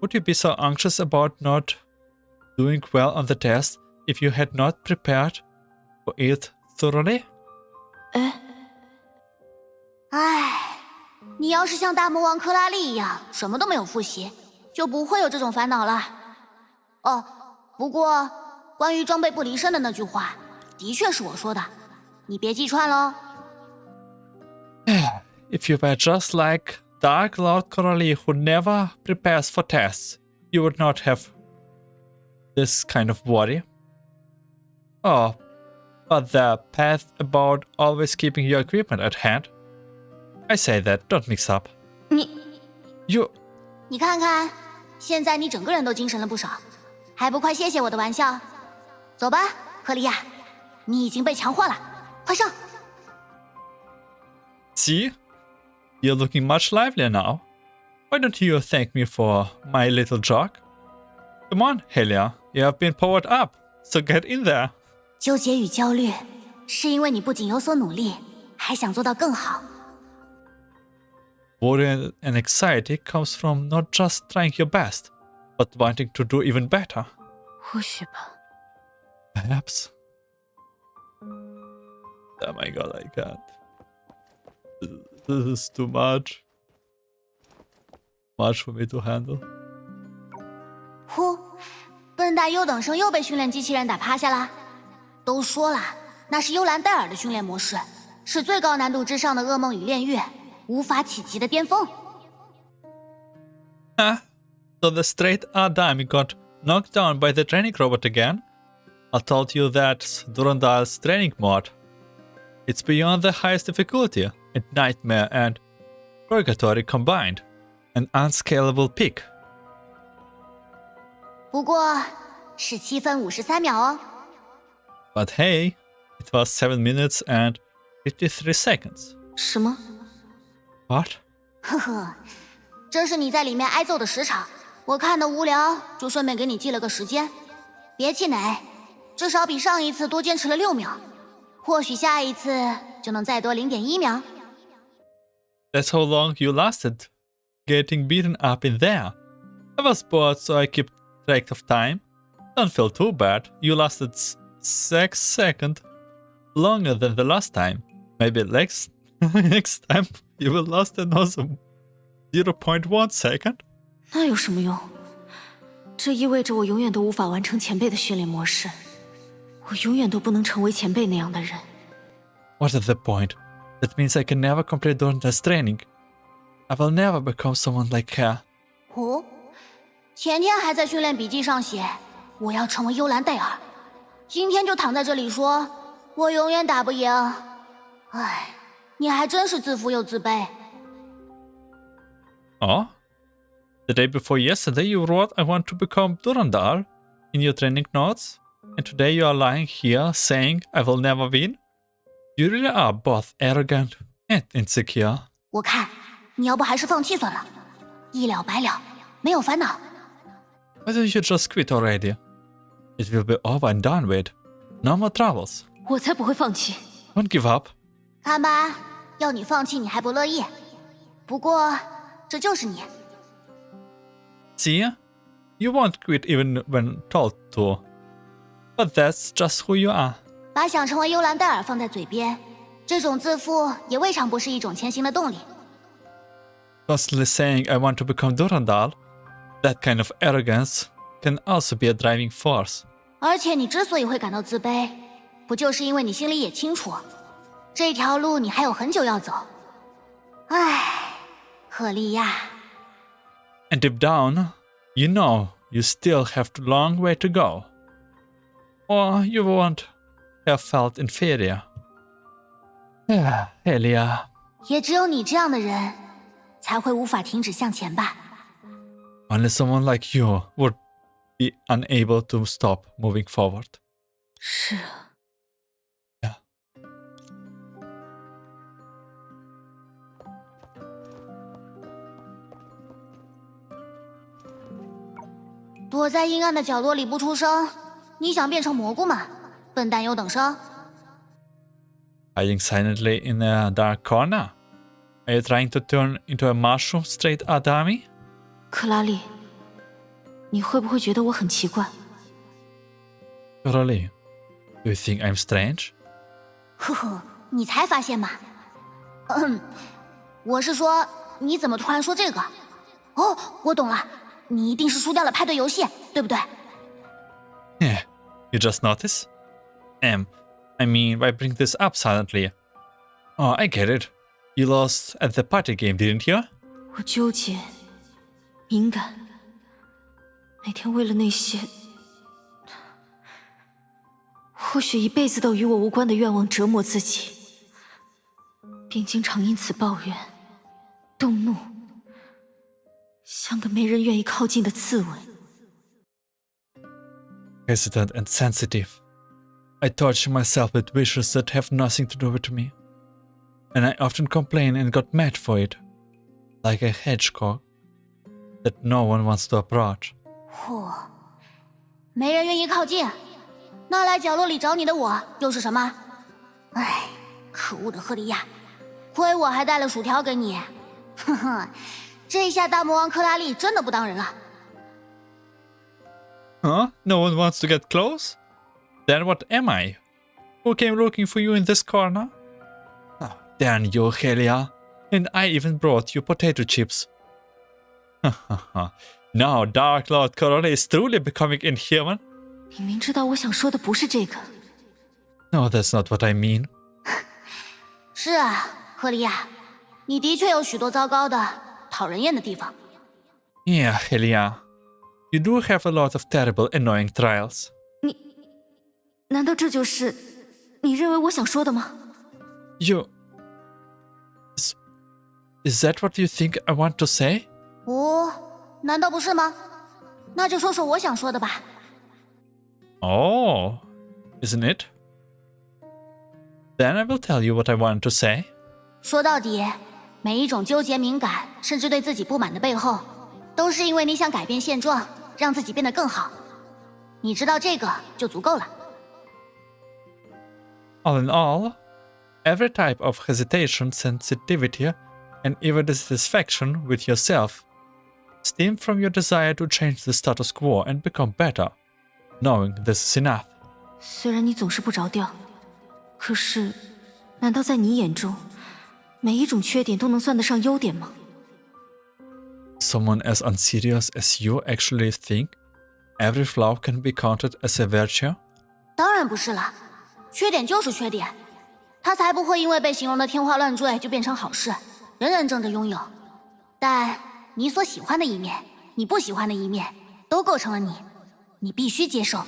Would you be so anxious about not doing well on the test if you had not prepared for it thoroughly? 你要是像大魔王克拉丽一样，什么都没有复习，就不会有这种烦恼了。哦，不过关于装备不离身的那句话，的确是我说的，你别记串喽。If you were just like Dark Lord Coralie who never prepares for tests, you would not have this kind of worry. Oh, but the path about always keeping your equipment at hand. I say that, don't mix up. You... 你看看，现在你整个人都精神了不少，还不快谢谢我的玩笑？走吧，克利亚，你已经被强化了，快上！ See? You're looking much livelier now. Why don't you thank me for my little jog? Come on, Helia, you have been powered up, so get in there. 纠结与焦虑，是因为你不仅有所努力，还想做到更好。Worry and anxiety comes from not just trying your best, but wanting to do even better. 或许吧。 Perhaps. Oh my god, I can't. This is too much. Much for me to handle. 呼，笨蛋优等生又被训练机器人打趴下啦！都说了，那是幽兰戴尔的训练模式，是最高难度之上的噩梦与炼狱，无法企及的巅峰。So the straight R dummy got knocked down by the training robot again? I told you that's Durandal's training mod. It's beyond the highest difficulty, a nightmare and purgatory combined. An unscalable peak. 不过是7分53秒哦。But hey, it was 7 minutes and 53 seconds. 什么？ What? 呵呵，这是你在里面挨揍的时长，我看得无聊，就顺便给你记了个时间。别气馁，至少比上一次多坚持了6秒，或许下一次就能再多0.1秒。That's how long you lasted getting beaten up in there. I was bored, so I kept track of time. Don't feel too bad. You lasted 6 seconds longer than the last time. Maybe next time you will last another 0.1 second. 那有什么用？这意味着我永远都无法完成前辈的训练模式，我永远都不能成为前辈那样的人。What is the point? That means I can never complete Doran's training. I will never become someone like her. 哦，前天还在训练笔记上写我要成为幽兰戴尔，今天就躺在这里说我永远打不赢。唉，你还真是自负又自卑。Oh? The day before yesterday you wrote I want to become Durandal in your training notes, and today you are lying here saying I will never win? You really are both arrogant and insecure. 我看你要不还是放弃算了，一了百了，没有烦恼。Why don't you just quit already? It will be over and done with. No more troubles. 我才不会放弃。 Don't give up. 看吧，要你放弃你还不乐意。不过这就是你。See? You won't quit even when told to. But that's just who you are. 把想成为幽兰戴尔放在嘴边，这种自负也未尝不是一种前行的动力。Constantly saying I want to become Durandal, that kind of arrogance can also be a driving force. 而且你之所以会感到自卑，不就是因为你心里也清楚，这条路你还有很久要走。唉，可莉亚。And deep down, you know you still have a long way to go. Or you won't have felt inferior. Elia. 也只有你这样的人，才会无法停止向前吧。 Only someone like you would be unable to stop moving forward. 是啊。 Yeah. 躲在阴暗的角落里不出声，你想变成蘑菇吗？笨蛋优等生。 Hiding silently in a dark corner? Are you trying to turn into a mushroom straight at dummy? 克拉丽，你会不会觉得我很奇怪？ Surely. Do you think I'm strange? 呵呵，你才发现吗？我是说，你怎么突然说这个？哦，我懂了，你一定是输掉了派对游戏，对不对？ Yeah, you just notice? I mean, why bring this up silently? Oh, I get it. You lost at the party game, didn't you? 我纠结、敏感，每天为了那些或许一辈子都与我无关的愿望折磨自己，并经常因此抱怨、动怒，像个没人愿意靠近的刺猬。 Hesitant and sensitive. I torture myself with wishes that have nothing to do with me. And I often complain and got mad for it. Like a hedgehog that no one wants to approach. 嚯，没人愿意靠近，那来角落里找你的我又是什么？唉，可恶的赫利亚，亏我还带了薯条给你。哼哼，这下大魔王克拉利真的不当人了。Huh? No one wants to get close? Then what am I? Who came looking for you in this corner? Oh, damn you, Helia. And I even brought you potato chips. Now Dark Lord Corolli is truly becoming inhuman. 你明知道我想说的不是这个。No, that's not what I mean. 是啊，赫利亚，你的确有许多糟糕的、讨人厌的地方。Yeah, Helia. You do have a lot of terrible, annoying trials. 难道这就是你认为我想说的吗？ Is that what you think I want to say? 难道不是吗？那就说说我想说的吧。Oh, isn't it? Then I will tell you what I want to say. 说到底，每一种纠结、敏感，甚至对自己不满的背后，都是因为你想改变现状，让自己变得更好。你知道这个就足够了。All in all, every type of hesitation, sensitivity, and even dissatisfaction with yourself stem from your desire to change the status quo and become better, knowing this is enough. 虽然你总是不着调，可是，难道在你眼中，每一种缺点都能算得上优点吗？ Someone as unserious as you actually think every flaw can be counted as a virtue? 当然不是了，缺点就是缺点，它才不会因为被形容的天花乱坠就变成好事，人人争着拥有。但你所喜欢的一面，你不喜欢的一面，都构成了你，你必须接受。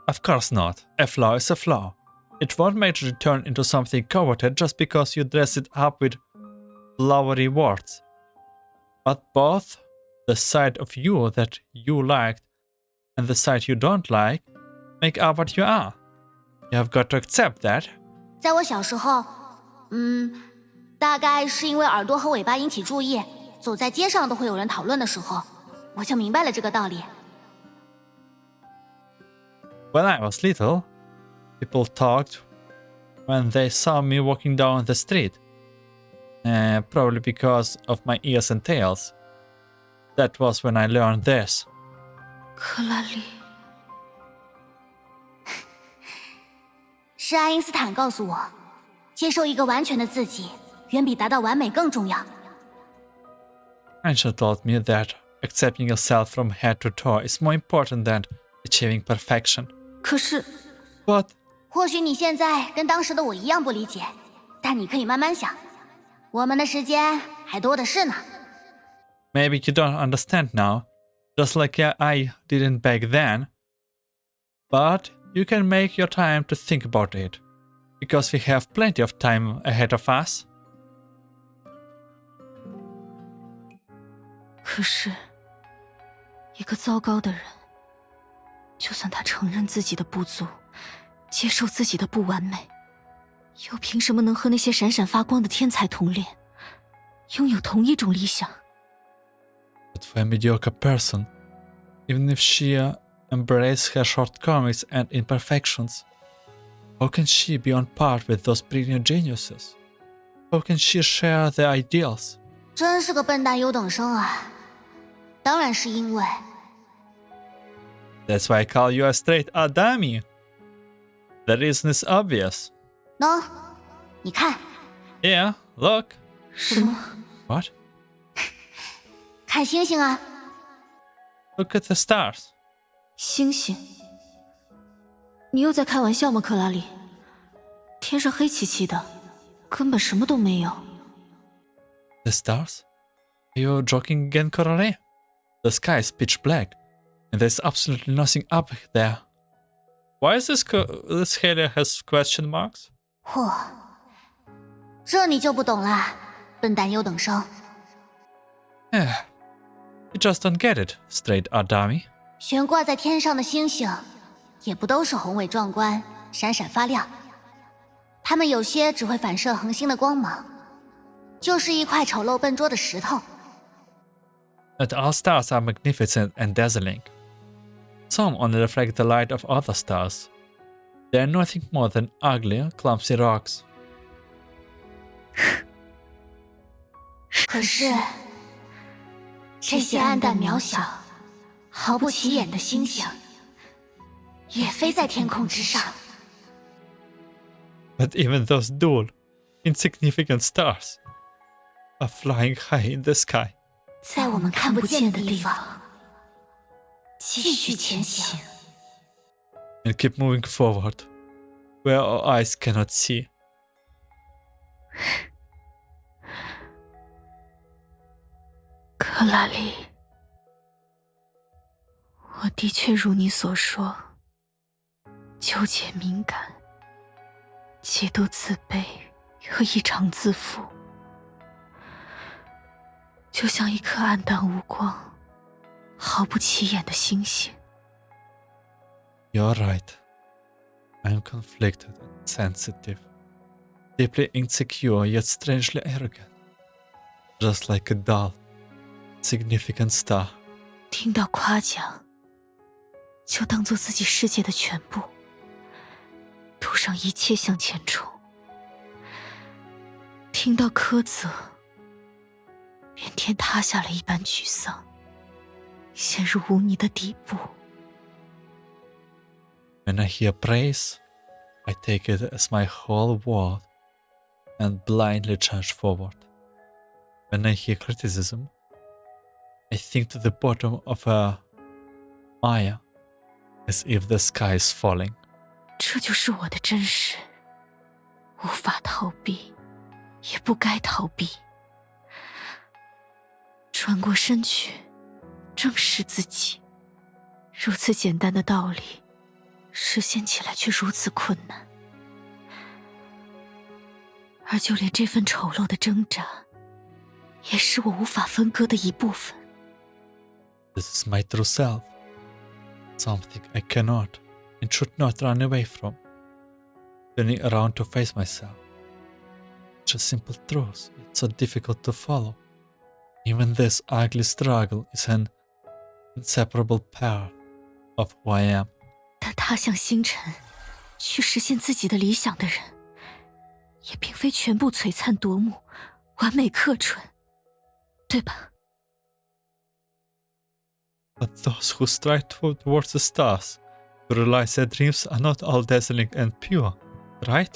Of course not. A flaw is a flaw. It won't make it turn into something coveted just because you dress it up with flowery words. But both the side of you that you liked and the side you don't like make up what you are. You have got to accept that. 在我小时候，大概是因为耳朵和尾巴引起注意，走在街上都会有人讨论的时候，我就明白了这个道理。When I was little, people talked when they saw me walking down the street. Probably because of my ears and tails. That was when I learned this. 克拉丽，是爱因斯坦告诉我，接受一个完全的自己，远比达到完美更重要。Angel told me that accepting yourself from head to toe is more important than achieving perfection. 可是， But 或许你现在跟当时的我一样不理解，但你可以慢慢想，我们的时间还多的是呢。maybe you don't understand now, just like I didn't back then. But you can make your time to think about it, because we have plenty of time ahead of us. 可是，一个糟糕的人，就算他承认自己的不足，接受自己的不完美，又凭什么能和那些闪闪发光的天才同恋，拥有同一种理想？ But for a mediocre person, even if she embraces her shortcomings and imperfections, how can she be on par with those brilliant geniuses? How can she share their ideals? 真是个笨蛋优等生啊！当然是因为 That's why I call you a straight A dummy. The reason is obvious. 喏，你看， Yeah, look. 什么？ What? 看星星啊！ Look at the stars. 星星？你又在开玩笑吗，克拉里？天上黑漆漆的，根本什么都没有。 The stars? Are you joking again, Corale? The sky is pitch black, and there's absolutely nothing up there. Why is this Helia has question marks? 嚯，这你就不懂啦，笨蛋优等生。 You just don't get it, straight A dummy. 悬挂在天上的星星，也不都是宏伟壮观、闪闪发亮。它们有些只会反射恒星的光芒，就是一块丑陋笨拙的石头。Not all stars are magnificent and dazzling. Some only reflect the light of other stars. They are nothing more than ugly, clumsy rocks. 可是，这些暗淡渺小、毫不起眼的星星，也飞在天空之上。But even those dull, insignificant stars are flying high in the sky. 在我们看不见的地方，继续前行。And keep moving forward, where our eyes cannot see. 克拉丽，我的确如你所说，纠结敏感，极度自卑又异常自负，就像一颗暗淡无光、毫不起眼的星星。You're right. I am conflicted and sensitive, deeply insecure yet strangely arrogant, just like a dull, significant star. 听到夸奖，就当做自己世界的全部，赌上一切向前冲；听到苛责，便天塌下了一般沮丧，陷入污泥的底部。When I hear praise, I take it as my whole world and blindly charge forward. When I hear criticism, I sink to the bottom of a mire as if the sky is falling. 这就是我的真实，无法逃避，也不该逃避。转过身去，正视自己，如此简单的道理，实现起来却如此困难。而就连这份丑陋的挣扎，也是我无法分割的一部分。This is my true self, something I cannot and should not run away from. Turning around to face myself. Such a simple truth, it's so difficult to follow. Even this ugly struggle is an inseparable part of who I am. 但踏向星辰，去实现自己的理想的人，也并非全部璀璨夺目、完美克准，对吧？ But those who strive towards the stars, who realize their dreams are not all dazzling and pure, right?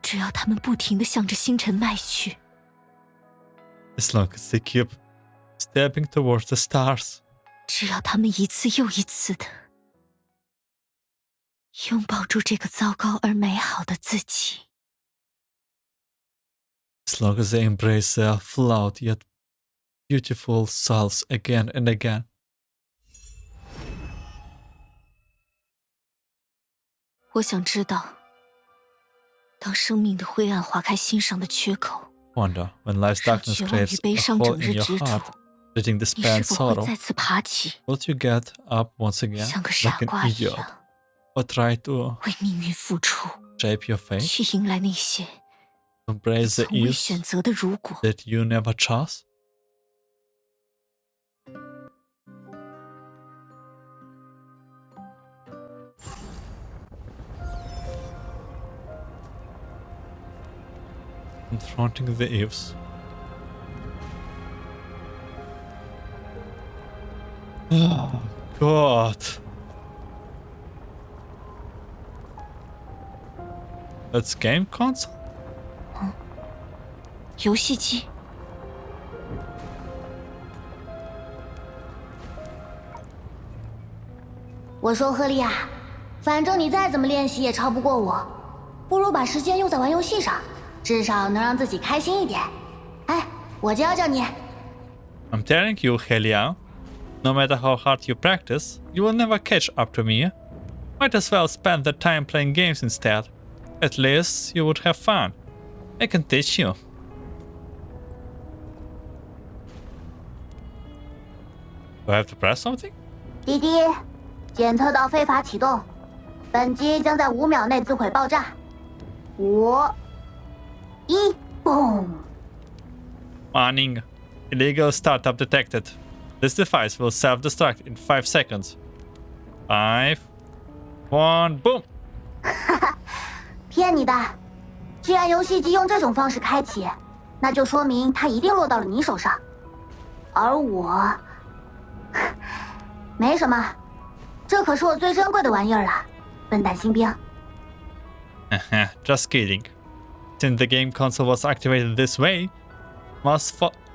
只要他们不停地向着星辰迈去， As long as they keep stepping towards the stars. 只要他们一次又一次地拥抱住这个糟糕而美好的自己。 As long as they embrace their flawed yet beautiful selves again and again. 我想知道，当生命的灰暗划开心上的缺口， Wonder, when life's darkness creates a hole in your heart, letting 你 despair 是 and 否会 sorrow, 再次爬起， will you get up once again 像个傻 like an 瓜一 idiot, 样， or try to 为命运付出， shape your fate, 去迎来那些 embrace the 从未 ease 选择的如果？ that you never chose? Confronting the Ifs. Oh, God. That's game console? 游戏机。我说赫利亚，反正你再怎么练习也超不过我，不如把时间用在玩游戏上，至少能让自己开心一点。哎，我教教你。 I'm telling you, Helia, no matter how hard you practice, you will never catch up to me. Might as well spend the time playing games instead. At least you would have fun. I can teach you. Do I have to press something? 滴滴，检测到非法启动，本机将在5秒内自毁爆炸。5、1，嘣！ Warning. Illegal startup detected. This device will self-destruct in 5 seconds. 5, 1, boom! 骗你的！既然游戏机用这种方式开启，那就说明它一定落到了你手上。而我，没什么，这可是我最珍贵的玩意儿了，笨蛋新兵。Just kidding. Since the game console was activated this way, must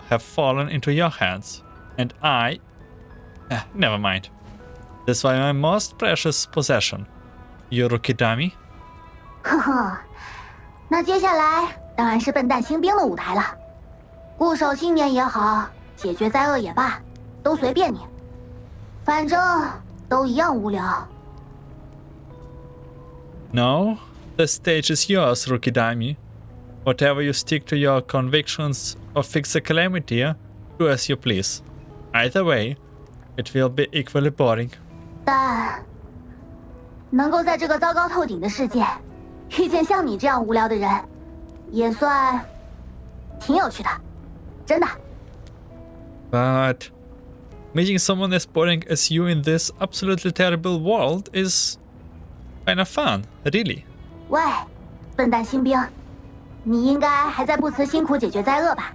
have fallen into your hands. And I... never mind. This was my most precious possession. You rookie dummy. 呵呵，那接下来当然是笨蛋新兵的舞台了。固守信念也好，解决灾厄也罢，都随便你，反正都一样无聊。No, the stage is yours, rookie dummy. Whatever you stick to your convictions or fix the calamity, do as you please. Either way, it will be equally boring. 但能够在这个糟糕透顶的世界遇见像你这样无聊的人，也算挺有趣的，真的。But meeting someone as boring as you in this absolutely terrible world is kind of fun, really. 喂，笨蛋新兵，你应该还在不辞辛苦解决灾厄吧？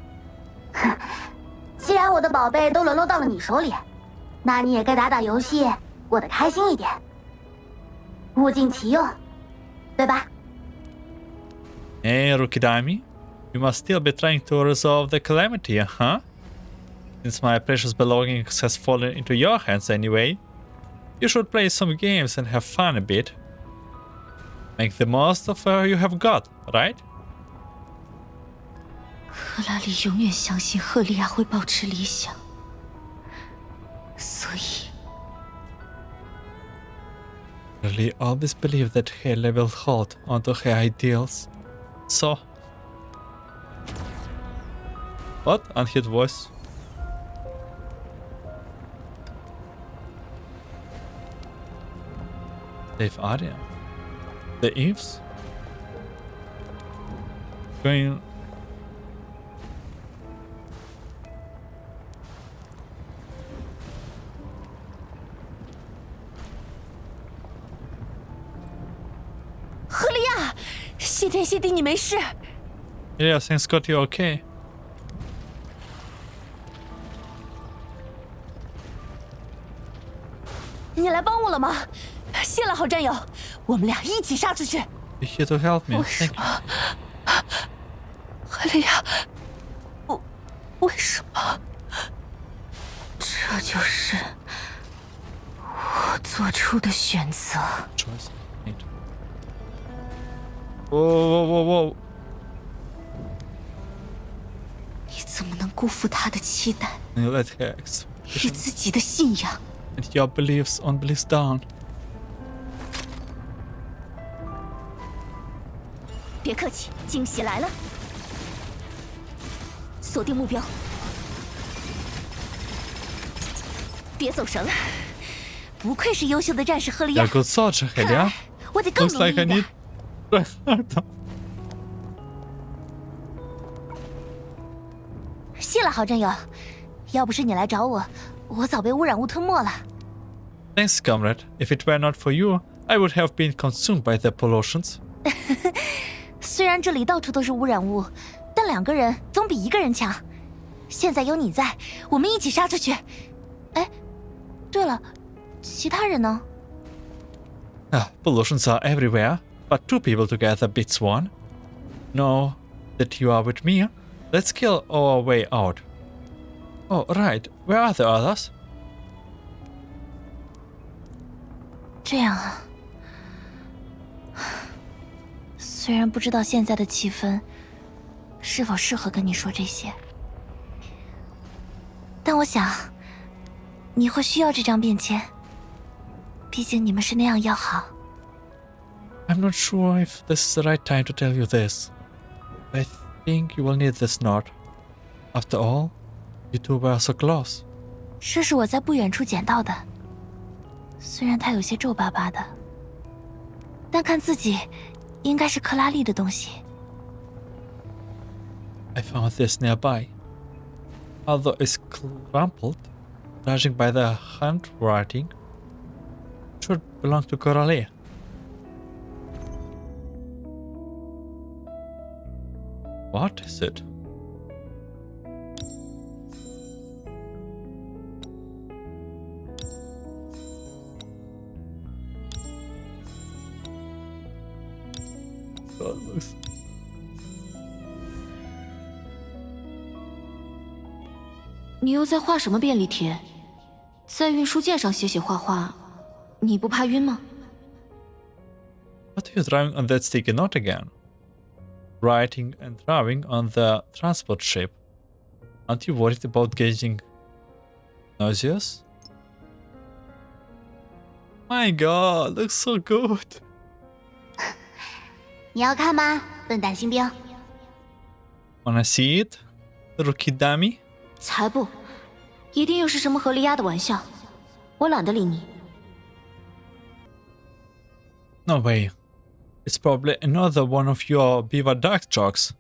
哼，既然我的宝贝都沦落到了你手里，那你也该打打游戏，过得开心一点，物尽其用，对吧？ Hey, rookie dummy, you must still be trying to resolve the calamity, huh? Since my precious belongings has fallen into your hands anyway, you should play some games and have fun a bit. Make the most of what you have got, right? 克拉里永远相信赫利亚会保持理想，所以 Really always believed that Haley will hold onto her ideals. So... What? Unhit voice. Save Arya. The Ifs? Going...赫利亚，谢天谢地你没事。 Yeah, things got you okay. 你来帮我了吗？谢了，好战友，我们俩一起杀出去。 You're here to help me. 为什 Thank you. 么？赫利亚，为什么？这就是我做出的选择。 Choice made. Whoa, whoa, whoa, whoa. 你怎么能辜负他的期待 You let her 与 expression 自己的信仰？ and your beliefs on beliefs down. 别客气，惊喜来了！锁定目标，别走神了。不愧是优秀的战士赫利 You're 亚 a，good soldier, 看 Helia. 来我得更 Looks 努力 like I 一点 need...。谢了，好战友。要不是你来找我，我早被污染物吞没了。 Thanks, comrade. If it were not for you, I would have been consumed by the pollutions. 虽然这里到处都是污染物，但2个人总比1个人强。现在有你在，我们一起杀出去。哎，对了，其他人呢？ Pollutions are everywhere, but 2 people together beats 1. Now that you are with me, let's kill our way out. Oh, right. Where are the others? 这样啊。虽然不知道现在的气氛是否适合跟你说这些，但我想你会需要这张便签。毕竟你们是那样要好。 I'm not sure if this is the right time to tell you this. I think you will need this note. After all, you two were so close. 这是我在不远处捡到的，虽然它有些皱巴巴的，但看自己应该是克拉丽的东西。 I found this nearby. Although it's crumpled, Judging by the handwriting, it should belong to Coralie. What is it? God, looks... 你又在画什么便利贴？在运输件上写写画画，你不怕晕吗？ What are you drawing on that sticky note again? Writing and drawing on the transport ship. Aren't you worried about getting nauseous? My god, looks so good. 你要看吗，笨蛋新兵？ Wanna see it, rookie dummy? 才不，一定又是什么合理鸭的玩笑，我懒得理你。 No way. It's probably another one of your Beaver Dark jokes.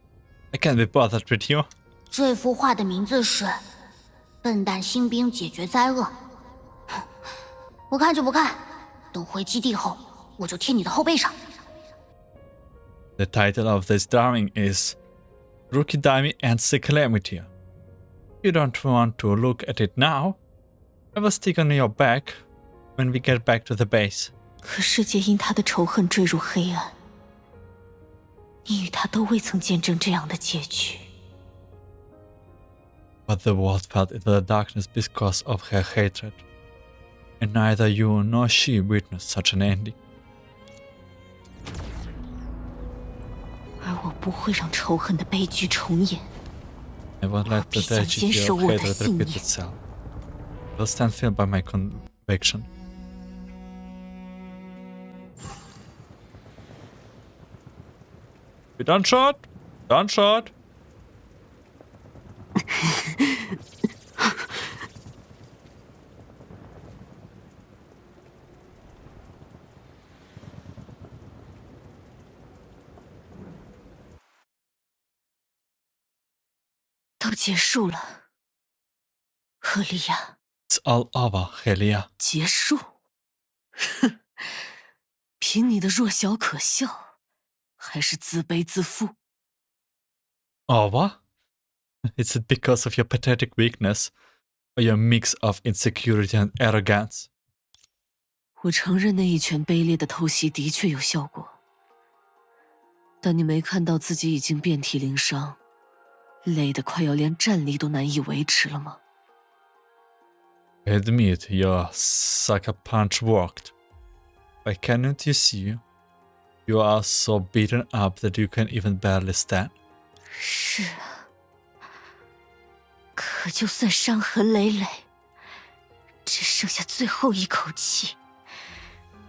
I can't be bothered with you. 这幅画的名字是《笨蛋新兵解决灾厄》。不看就不看，等回基地后，我就贴你的后背上。 The title of this drawing is Rookie Dummy and Sick Calamity. You don't want to look at it now. I will stick on your back when we get back to the base. 可世界因他的仇恨坠入黑暗，你与他都未曾见证这样的结局。 But the world fell into the darkness because of her hatred, and neither you nor she witnessed such an ending. 而我不会让仇恨的悲剧重演。 I won't let the tragedy of hatred repeat itself. I will stand firm by my conviction. We done shot? Done shot. 都结束了，赫利亚。 It's all over, Helia. 结束？哼，凭你的弱小可笑，还是自卑自负？ Over? Is it because of your pathetic weakness, or your mix of insecurity and arrogance? 我承认那一拳卑劣的偷袭的确有效果，但你没看到自己已经遍体鳞伤，累得快要连站立都难以维持了吗？ I admit your sucker punch worked. Why can't you see? You are so beaten up that you can even barely stand. 是啊，可就算伤痕累累，只剩下最后一口气，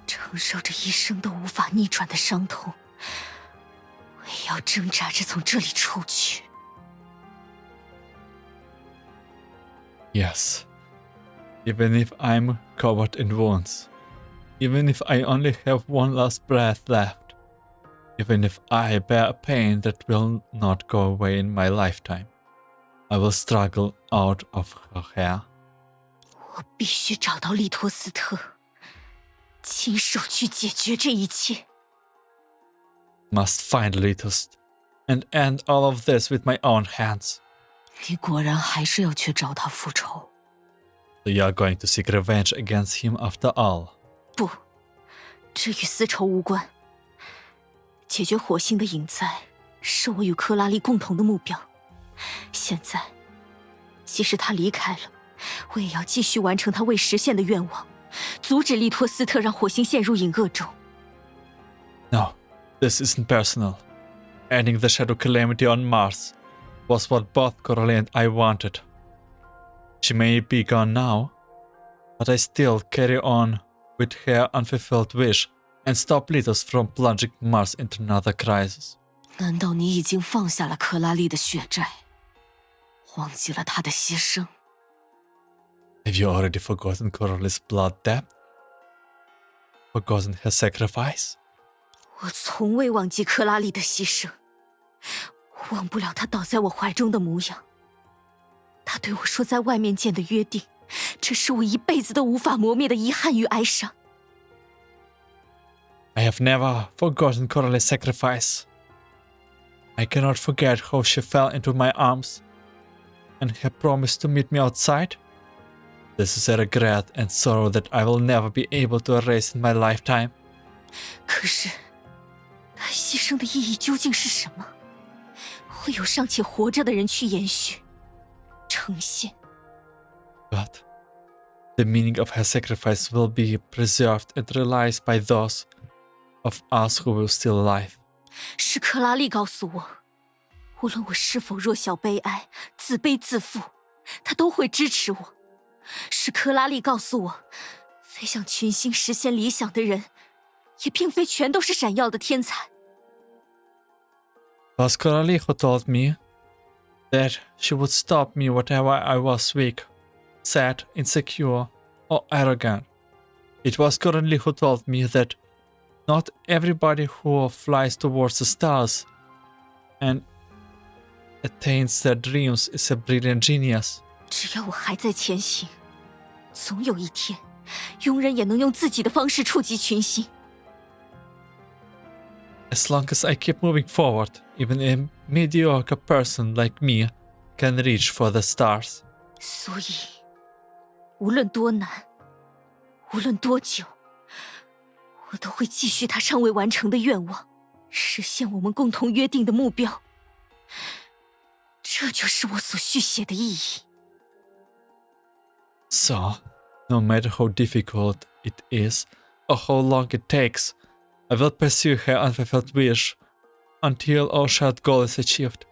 承受着一生都无法逆转的伤痛，我也要挣扎着从这里出去。 Yes. Even if I'm covered in wounds. Even if I only have one last breath left. Even if I bear a pain that will not go away in my lifetime. I will struggle out of her hair. 我必须找到利托斯特，亲手去解决这一切。 Must find Litus and end all of this with my own hands. 你果然还是要去找他复仇。 So you are going to seek revenge against him after all. 不，这与丝绸无关。解决火星的隐灾是我与克拉丽共同的目标。现在，即使他离开了，我也要继续完成他未实现的愿望，阻止利托斯特让火星陷入隐恶中。 No, this isn't personal. Ending the shadow calamity on Mars was what both Coralie and I wanted. She may be gone now, but I still carry on with her unfulfilled wish and stop Litus from plunging Mars into another crisis. 难道你已经放下了克拉丽的血债，忘记了她的牺牲？ Have you already forgotten Coralie's blood debt? Forgotten her sacrifice? 我从未忘记克拉丽的牺牲，忘不了她倒在我怀中的模样。她对我说在外面见的约定，这是我一辈子都无法磨灭的遗憾与哀伤。I have never forgotten Coralie's sacrifice. I cannot forget how she fell into my arms and her promise to meet me outside. This is a regret and sorrow that I will never be able to erase in my lifetime. 可是，他牺牲的意义究竟是什么？会有尚且活着的人去延续、呈现。But the meaning of her sacrifice will be preserved and realized by those of us who will still alive. 是克拉丽告诉我，无论我是否弱小悲哀、自卑自负，他都会支持我。是克拉丽告诉我，飞向群星实现理想的人，也并非全都是闪耀的天才。It was Coralie who told me that she would stop me whenever I was weak, sad, insecure, or arrogant. It was Coralie who told me that not everybody who flies towards the stars and attains their dreams is a brilliant genius. 只要我还在前行，总有一天，庸人也能用自己的方式触及群星。As long as I keep moving forward, even a mediocre person like me can reach for the stars. 所以，无论多难，无论多久，我都会继续他尚未完成的愿望，实现我们共同约定的目标。这就是我所续写的意义。So, no matter how difficult it is or how long it takes, I will pursue her unfulfilled wish until our shared goal is achieved.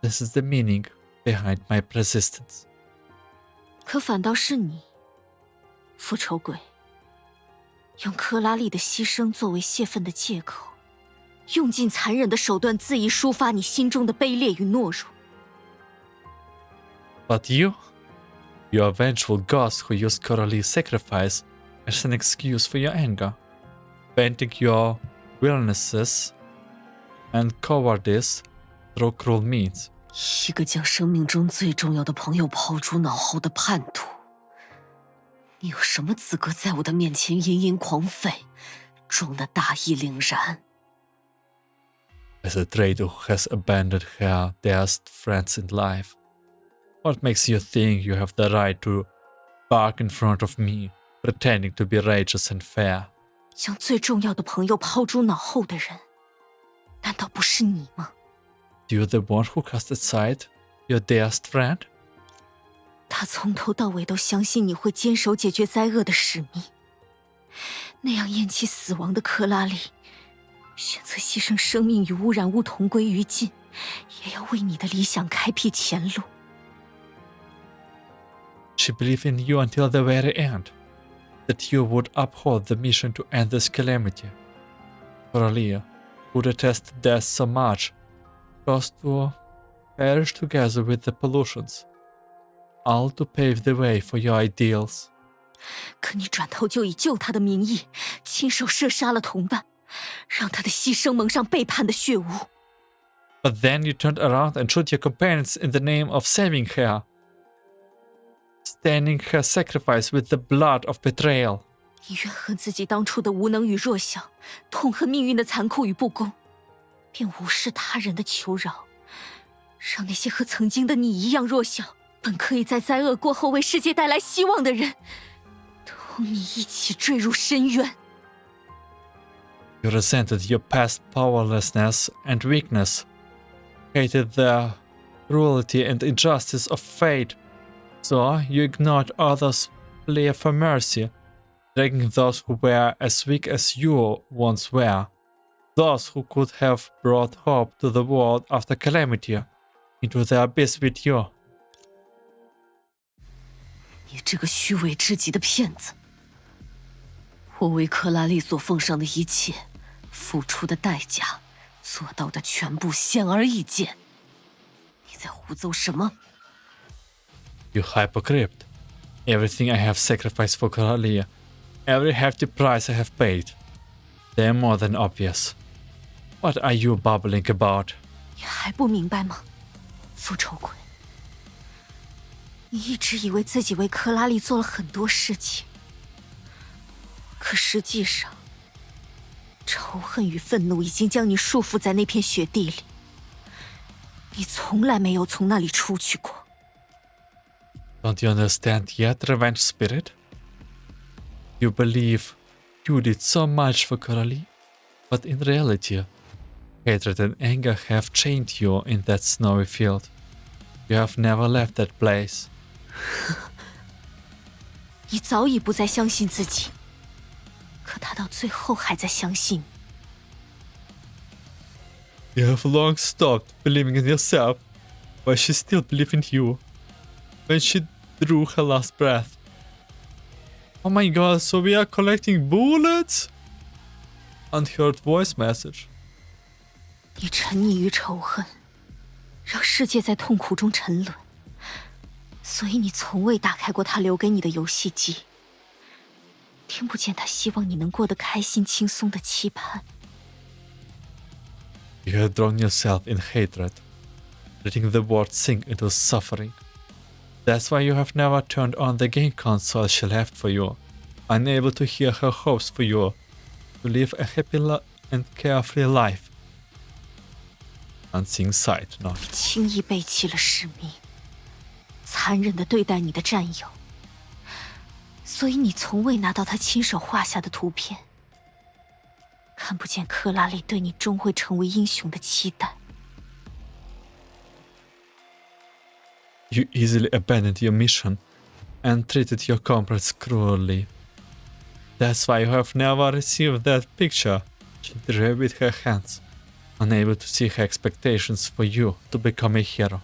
This is the meaning behind my persistence. 可反倒是你，复仇鬼，用克拉丽的牺牲作为泄愤的借口，用尽残忍的手段恣意抒发你心中的卑劣与懦弱。But you a vengeful ghost who used Coralie's sacrifice as an excuse for your anger, venting your willnesses and cowardice through cruel means. 一个将生命中最重要的朋友抛诸脑后的叛徒，你有什么资格在我的面前吟吟狂吠，装得大义凛然？ As a traitor who has abandoned her dearest friends in life, what makes you think you have the right to bark in front of me, pretending to be righteous and fair? 将最重要的朋友抛诸脑后的人，难道不是你吗？ You the one who cast aside your dearest friend? 他从头到尾都相信你会坚守解决灾厄的使命。那样厌弃死亡的克拉丽，选择牺牲生命与污染物同归于尽，也要为你的理想开辟前路。She believed in you until the very end, that you would uphold the mission to end this calamity. Coralie, who detested death so much, chose to perish together with the pollutions, all to pave the way for your ideals. 可你转头就以救他的名义，亲手射杀了同伴，让他的牺牲蒙上背叛的血污。But then you turned around and shot your companions in the name of saving her, staining her sacrifice with the blood of betrayal. 你怨恨自己当初的无能与弱小，痛恨命运的残酷与不公，便无视他人的求饶，让那些和曾经的你一样弱小，本可以在灾厄过后为世界带来希望的人，同你一起坠入深渊。You resented your past powerlessness and weakness, hated the cruelty and injustice of fate, so you ignored others' plea for mercy, dragging those who were as weak as you once were, those who could have brought hope to the world after calamity, into the abyss with you. 你这个虚伪至极的骗子！我为克拉丽所奉上的一切，付出的代价，做到的全部显而易见。你在胡诌什么？ You hypocrite. Everything I have sacrificed for Coralie, every hefty price I have paid, they are more than obvious. What are you babbling about? 你还不明白吗，复仇鬼？你一直以为自己为克拉丽做了很多事情，可实际上，仇恨与愤怒已经将你束缚在那片雪地里。你从来没有从那里出去过。Don't you understand yet, revenge spirit? You believe you did so much for Coralie, but in reality, hatred and anger have chained you in that snowy field. You have never left that place. 你早已不再相信自己，可他到最后还在相信你。 You have long stopped believing in yourself, but she still believes in you. When she drew her last breath. Oh my god, so we are collecting bullets? Unheard voice message. 你沉溺于仇恨，让世界在痛苦中沉沦，所以你从未打开过他留给你的游戏机，听不见他希望你能过得开心轻松的期盼。You have drowned yourself in hatred, letting the world sink into suffering. That's why you have never turned on the game console she left for you, unable to hear her hopes for you, to live a happy and carefree life. Unseen side note. 你轻易背弃了使命，残忍地对待你的战友，所以你从未拿到他亲手画下的图片，看不见克拉丽对你终会成为英雄的期待。You easily abandoned your mission and treated your comrades cruelly. That's why you have never received that picture she drew with her hands, unable to see her expectations for you to become a hero.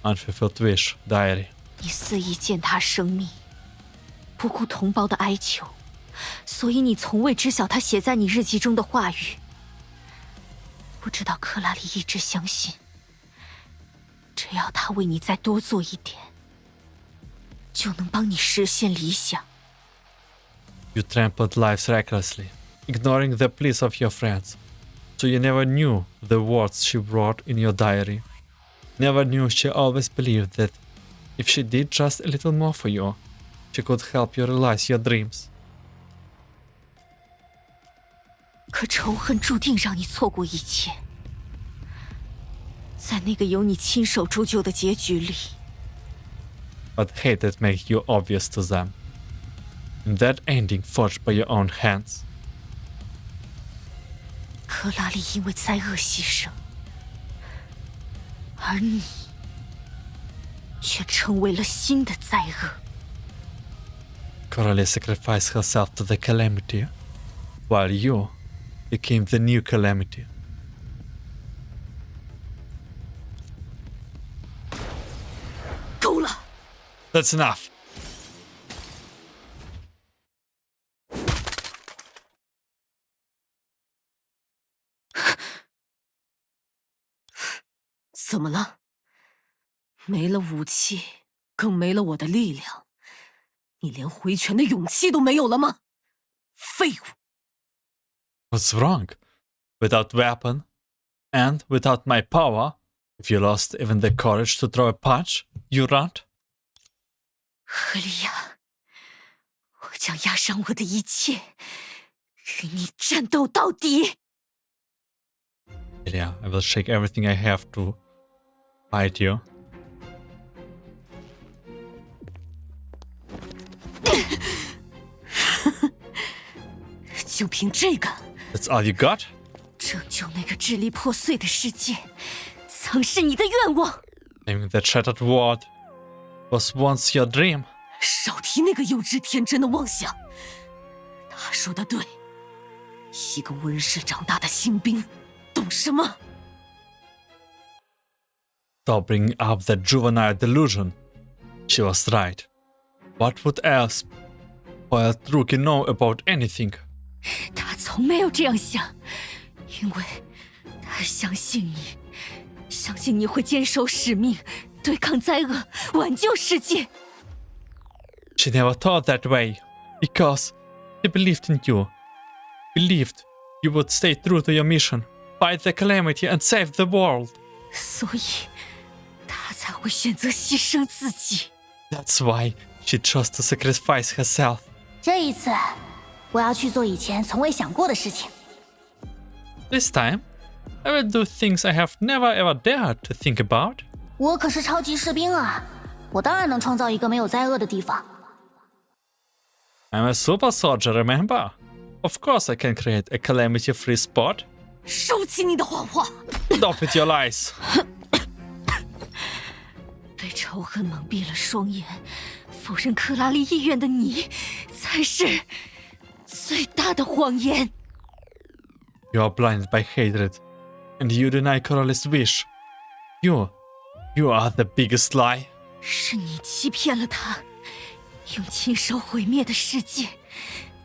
Unfulfilled wish diary. 你肆意践踏生命，不顾同胞的哀求，所以你从未知晓他写在你日记中的话语。不知道克拉丽一直相信，只要他为你再多做一点，就能帮你实现理想。You trampled lives recklessly, ignoring the pleas of your friends, so you never knew the words she wrote in your diary. Never knew she always believed that if she did just a little more for you, she could help you realize your dreams. 可仇恨注定让你错过一切，在那个由你亲手铸就的结局里。But hatred makes you obvious to them. In that ending forged by your own hands. 克拉丽因为灾厄牺牲，而你却成为了新的灾厄。Coralie sacrificed herself to the calamity, while you became the new calamity. 够了！ That's enough. 怎么了？没了武器，更没了我的力量，你连回拳的勇气都没有了吗？废物！ What's wrong? Without weapon, and without my power, if you lost even the courage to throw a punch, you run? 赫利亚，我将押上我的一切，与你战斗到底。 Yeah, I will shake everything I have to fight you. 就凭这个， That's all you got? 拯救那个支离破碎的世界，曾是你的愿望。 Saving that shattered world was once your dream. 少提那个幼稚天真的妄想。他说的对，一个温室长大的新兵，懂什么？ Stop bringing up that juvenile delusion. She was right. What would else spoiled rookie know about anything? 他从没有这样想，因为他相信你，相信你会坚守使命，对抗灾厄，挽救世界。 She never thought that way, because she believed in you. Believed you would stay true to your mission, fight the calamity and save the world. 所以，他才会选择牺牲自己。 That's why she chose to sacrifice herself. 这一次，我要去做以前从未想过的事情。 This time, I will do things I have never ever dared to think about. 我可是超级士兵啊，我当然能创造一个没有灾厄的地方。 I'm a super soldier, remember? Of course I can create a calamity-free spot. 收起你的谎话！ Stop with your lies. 被仇恨蒙蔽了双眼，否认克拉丽意愿的你，才是最大的谎言。 You are blinded by hatred, and you deny Coralie's wish. You are the biggest lie. 是你欺骗了他，用亲手毁灭的世界，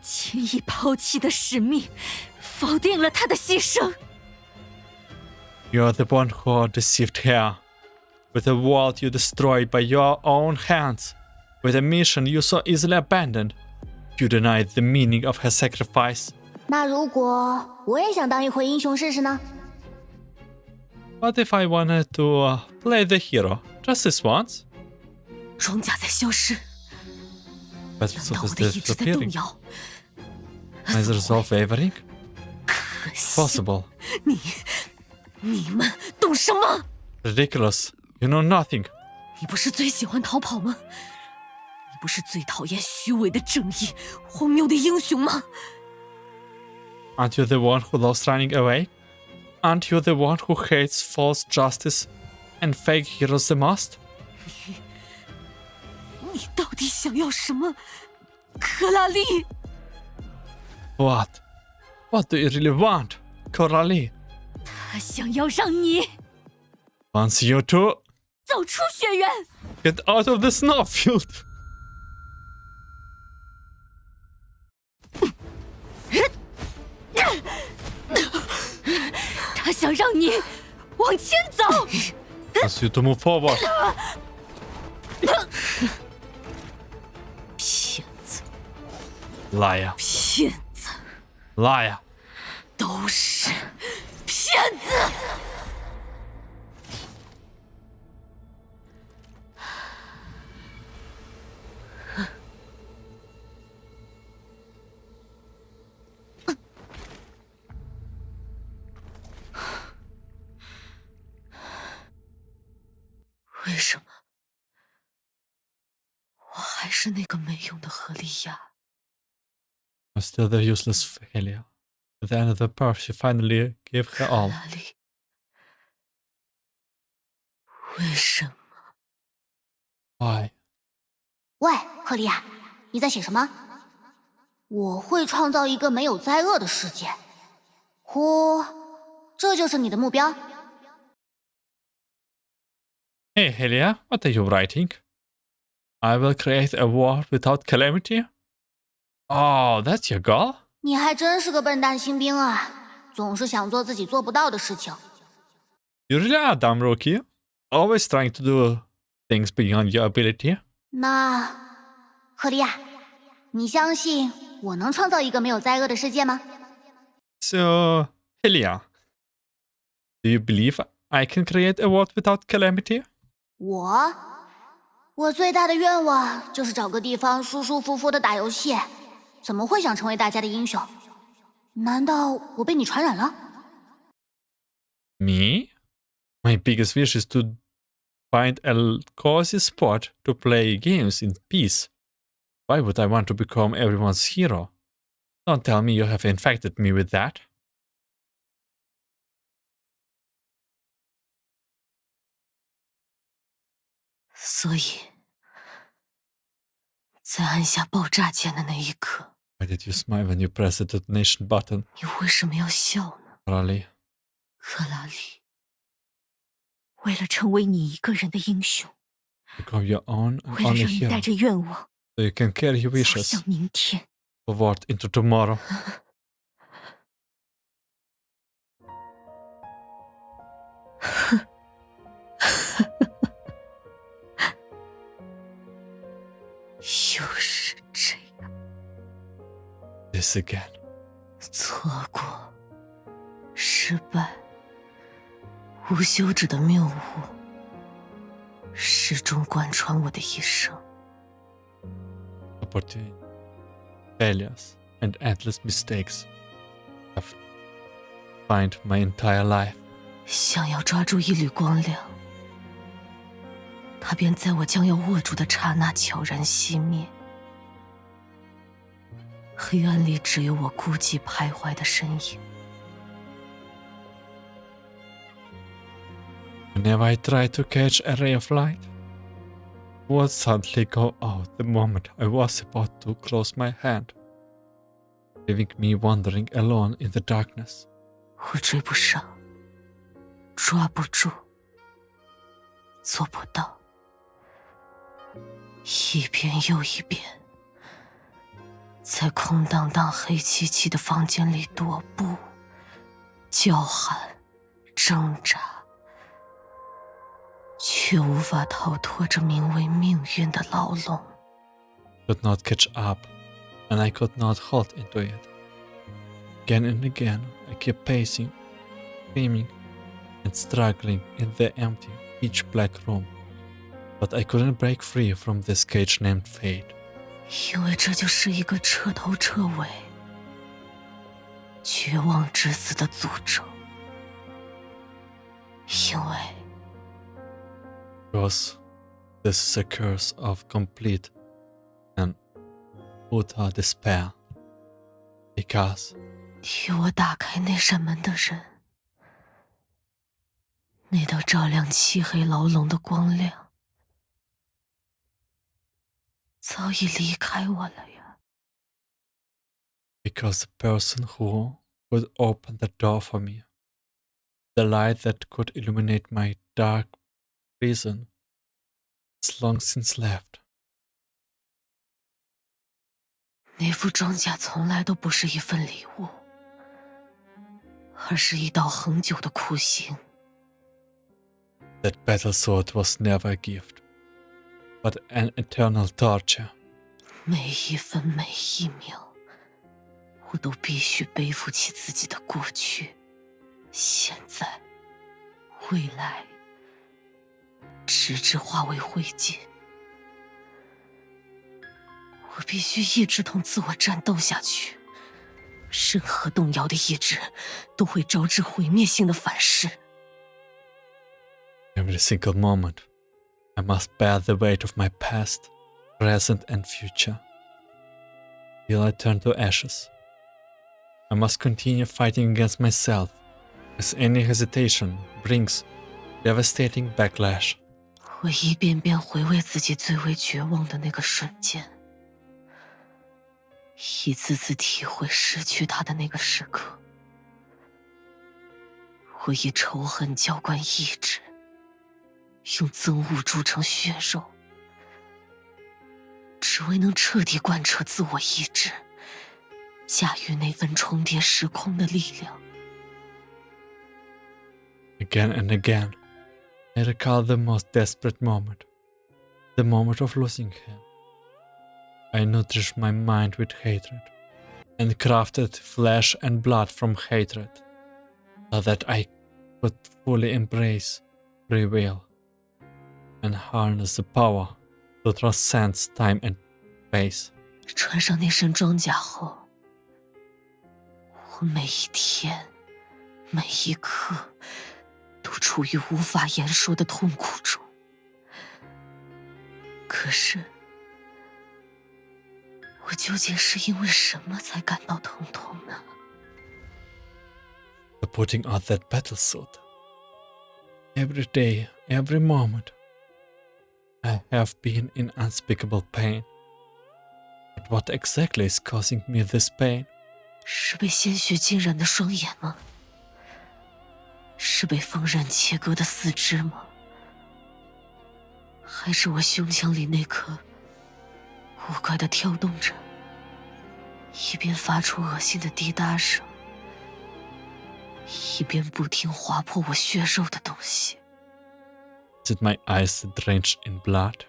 轻易抛弃的使命，否定了他的牺牲。 You are the one who deceived her. With a world you destroyed by your own hands. With a mission you so easily abandoned. You denied the meaning of her sacrifice. 那如果我也想当一回英雄试试呢？ What if I wanted to play the hero just this once? 装甲在消失， But 难 so 道 does 我的 the 意志在动 disappearing. 摇？ My resolve wavering? 可惜， Possible. 你们懂什么？ Ridiculous. You know nothing. 你不是最喜欢逃跑吗？你不是最讨厌虚伪的正义、荒谬的英雄吗？ Aren't you the one who loves running away? Aren't you the one who hates false justice and fake heroes the most? 你到底想要什么，克拉丽？ What? What do you really want, Coralie? 他想要让你 Wants you to 走出学院。 get out of the snowfield. 他想让你往前走。 Wants you to move forward. 骗子， Liar. 骗子， Liar. 都是骗子。为什么我还是那个没用的何利亚？ I'm still the useless failure. At the end of the path, she finally gave her all. 拉丽，为什么？ Why? 喂，赫利亚，你在写什么？我会创造一个没有灾厄的世界。呼，这就是你的目标？ Hey, Helia, what are you writing? I will create a world without calamity? Oh, that's your goal? 你还真是个笨蛋新兵啊，总是想做自己做不到的事情。 You really are a dumb rookie. Always trying to do things beyond your ability. 那，赫利亚，你相信我能创造一个没有灾厄的世界吗？ So, Helia, do you believe I can create a world without calamity? 我最大的愿望就是找个地方舒舒服服的打游戏，怎么会想成为大家的英雄？难道我被你传染了？ Me? My biggest wish is to find a cozy spot to play games in peace. Why would I want to become everyone's hero? Don't tell me you have infected me with that. 所以，在按下爆炸键的那一刻， Why did you smile when you pressed the detonation button, 你为什么要笑呢， Coralie? 克拉丽？为了成为你一个人的英雄， Become your own and 为了 only 让你带 hero, 着愿望 so you can carry your 走 wishes 向明天。 forward into tomorrow. 又是这样， This again. 错过，失败，无休止的谬误，始终贯穿我的一生。Opportunity, failures, and endless mistakes have defined my entire life. 想要抓住一缕光亮，它便在我将要握住的刹那悄然熄灭。黑暗里只有我孤寂徘徊的身影。Whenever I try to catch a ray of light, it would suddenly go out the moment I was about to close my hand, leaving me wandering alone in the darkness. 我追不上，抓不住，做不到，一遍又一遍，在空荡荡黑漆漆的房间里踱步、叫喊、挣扎，却无法逃脱这名为命运的牢笼。Could not catch up, and I could not hold into it. Again and again, I kept pacing, screaming, and struggling in the empty, pitch black room, but I couldn't break free from this cage named fate. 因为这就是一个彻头彻尾、绝望致死的诅咒。因为 Because this is a curse of complete and utter despair. Because 替我打开那扇门的人，那道照亮漆黑牢笼的光亮，早已离开我了呀。because the person who could open the door for me, the light that could illuminate my dark prison, has long since left. 那副装甲从来都不是一份礼物，而是一道恒久的酷刑。That battle sword was never a gift, but an eternal torture. 每一分每一秒，我都必须背负起自己的过去、现在、未来，直至化为灰烬。我必须一直同自我战斗下去，任何动摇的意志都会招致毁灭性的反噬。Every single moment, I must bear the weight of my past, present, and future, till I turn to ashes. I must continue fighting against myself, as any hesitation brings devastating backlash. 我一遍遍回味自己最为绝望的那个瞬间，一次次体会失去他的那个时刻。我以仇恨浇灌意志，用憎恶铸成血肉，只为能彻底贯彻自我意志，驾驭那份重叠时空的力量。Again and again, I recall the most desperate moment, the moment of losing him. I nourished my mind with hatred, and crafted flesh and blood from hatred, so that I could fully embrace free will, and harness the power that transcends time and space. 穿上那身装甲后，我每一天、每一刻都处于无法言说的痛苦中。可是，我究竟是因为什么才感到疼痛呢？ The putting on that battle suit. Every day, every moment, I have been in unspeakable pain. But what exactly is causing me this pain? 是被鲜血浸染的双眼吗？是被锋刃切割的四肢吗？还是我胸腔里那颗无怪的跳动着，一边发出恶心的滴答声，一边不停划破我血肉的东西？ Is it my eyes drenched in blood?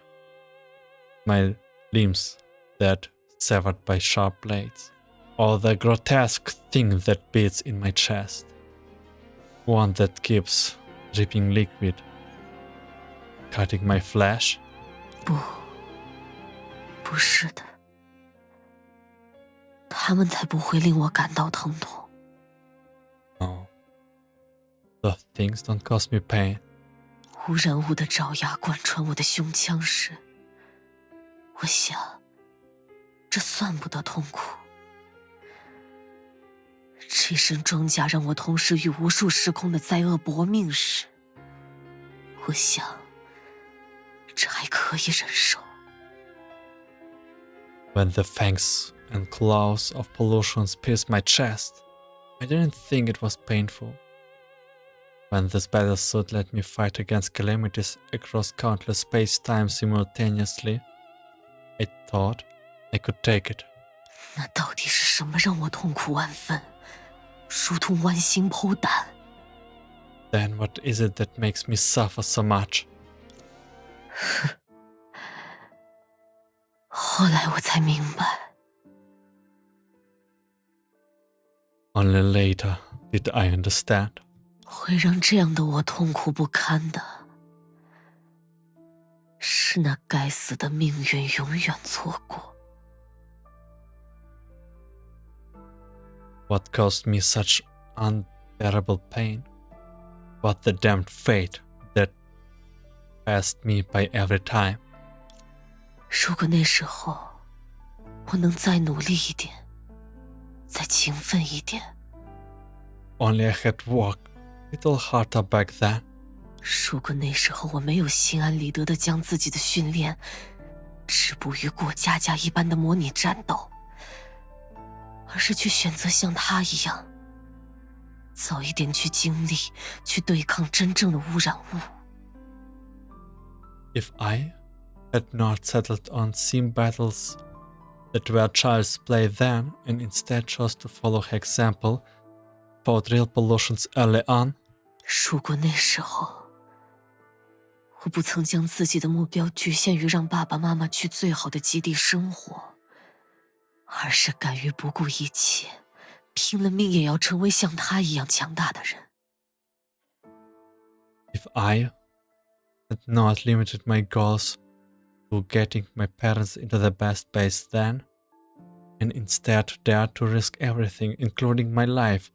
My limbs that severed by sharp blades? Or the grotesque thing that beats in my chest? One that keeps dripping liquid cutting my flesh? 不是的，他们才不会令我感到疼痛。 No. Those things don't cause me pain. 污染物的爪牙贯穿我的胸腔时，我想，这算不得痛苦。这身装甲让我同时与无数时空的灾厄搏命时，我想，这还可以忍受。 When the fangs and claws of pollutions pierced my chest, I didn't think it was painful. When this battlesuit let me fight against calamities across countless space-time simultaneously, I thought I could take it. 那到底是什么让我痛苦万分，如同剜心剖胆？ Then what is it that makes me suffer so much? 后来我才明白， Only later did I understand. 会让这样的我痛苦不堪的，是那该死的命运永远错过。 What caused me such unbearable pain? What the damned fate that passed me by every time? 如果那时候我能再努力一点，再勤奋一点， Only I had worked a little harder back then. 如果那时候我没有心安理得地将自己的训练止步于过家家一般的模拟战斗，而是去选择像他一样，早一点去经历，去对抗真正的污染物。 If I had not settled on sim battles that were child's play then and instead chose to follow her example, fought real pollutions early on, 如果那时候我不曾将自己的目标局限于让爸爸妈妈去最好的基地生活，而是敢于不顾一切，拼了命也要成为像他一样强大的人。 if I had not limited my goals to getting my parents into the best base then, and instead dared to risk everything, including my life,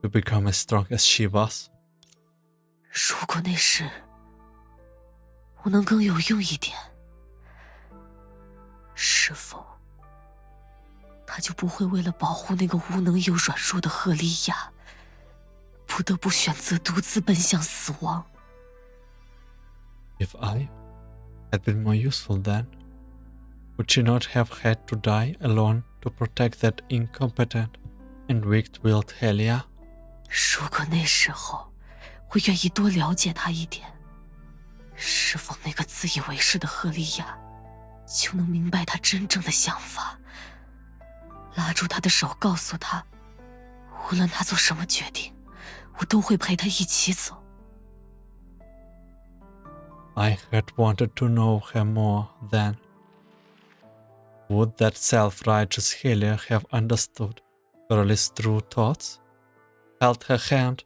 to become as strong as she was. 如果那时我能更有用一点，是否他就不会为了保护那个无能又软弱的赫利亚，不得不选择独自奔向死亡？ If I had been more useful then, would she not have had to die alone to protect that incompetent and weak-willed Helia? 如果那时候我愿意多了解他一点，是否那个自以为是的赫利亚就能明白他真正的想法，拉住他的手，告诉他，无论他做什么决定，我都会陪他一起走。 I had wanted to know her more then. Would that self-righteous Helia have understood Coralie's true thoughts, held her hand,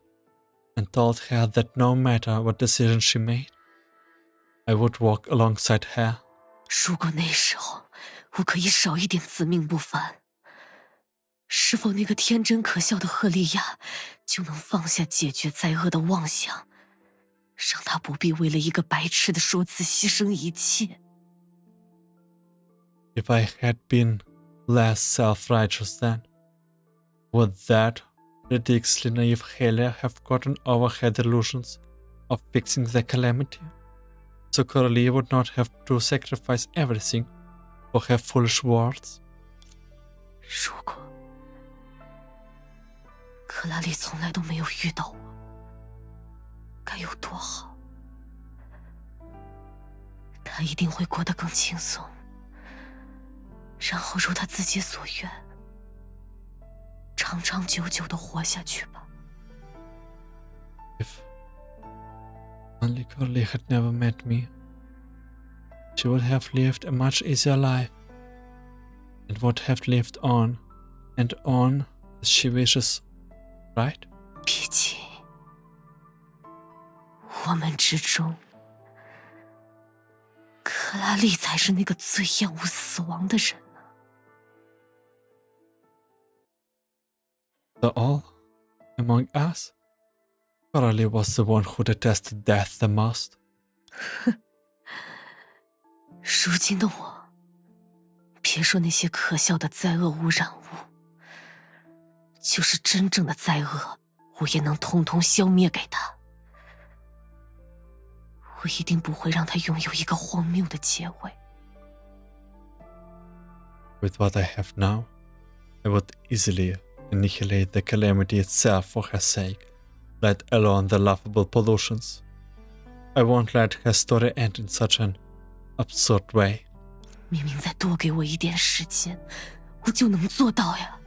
and told her that no matter what decision she made, I would walk alongside her? 如果那时候我可以少一点自命不凡，是否那个天真可笑的赫利亚就能放下解决灾厄的妄想，让他不必为了一个白痴的说辞牺牲一切？ If I had been less self-righteous then, would that ridiculously naive Helia have gotten over her delusions of fixing the calamity, so Coralie would not have to sacrifice everything for her foolish words? 如果克拉丽从来都没有遇到我，该有多好！她一定会过得更轻松，然后如她自己所愿，长长久久地活下去吧。 If only Coralie had never met me, she would have lived a much easier life, and would have lived on and on as she wishes, right? 毕竟，我们之中克拉丽才是那个最厌恶死亡的人呢。The all among us? Coralie was the one who detested death the most. 如今的我，别说那些可笑的灾厄污染物，就是真正的灾厄，我也能统统消灭给他。我一定不会让他拥有一个荒谬的结尾。With what I have now, I would easily annihilate the calamity itself for her sake, let alone the laughable pollutions. I won't let her story end in such an absurd way. 明明再多给我一点时间，我就能做到呀。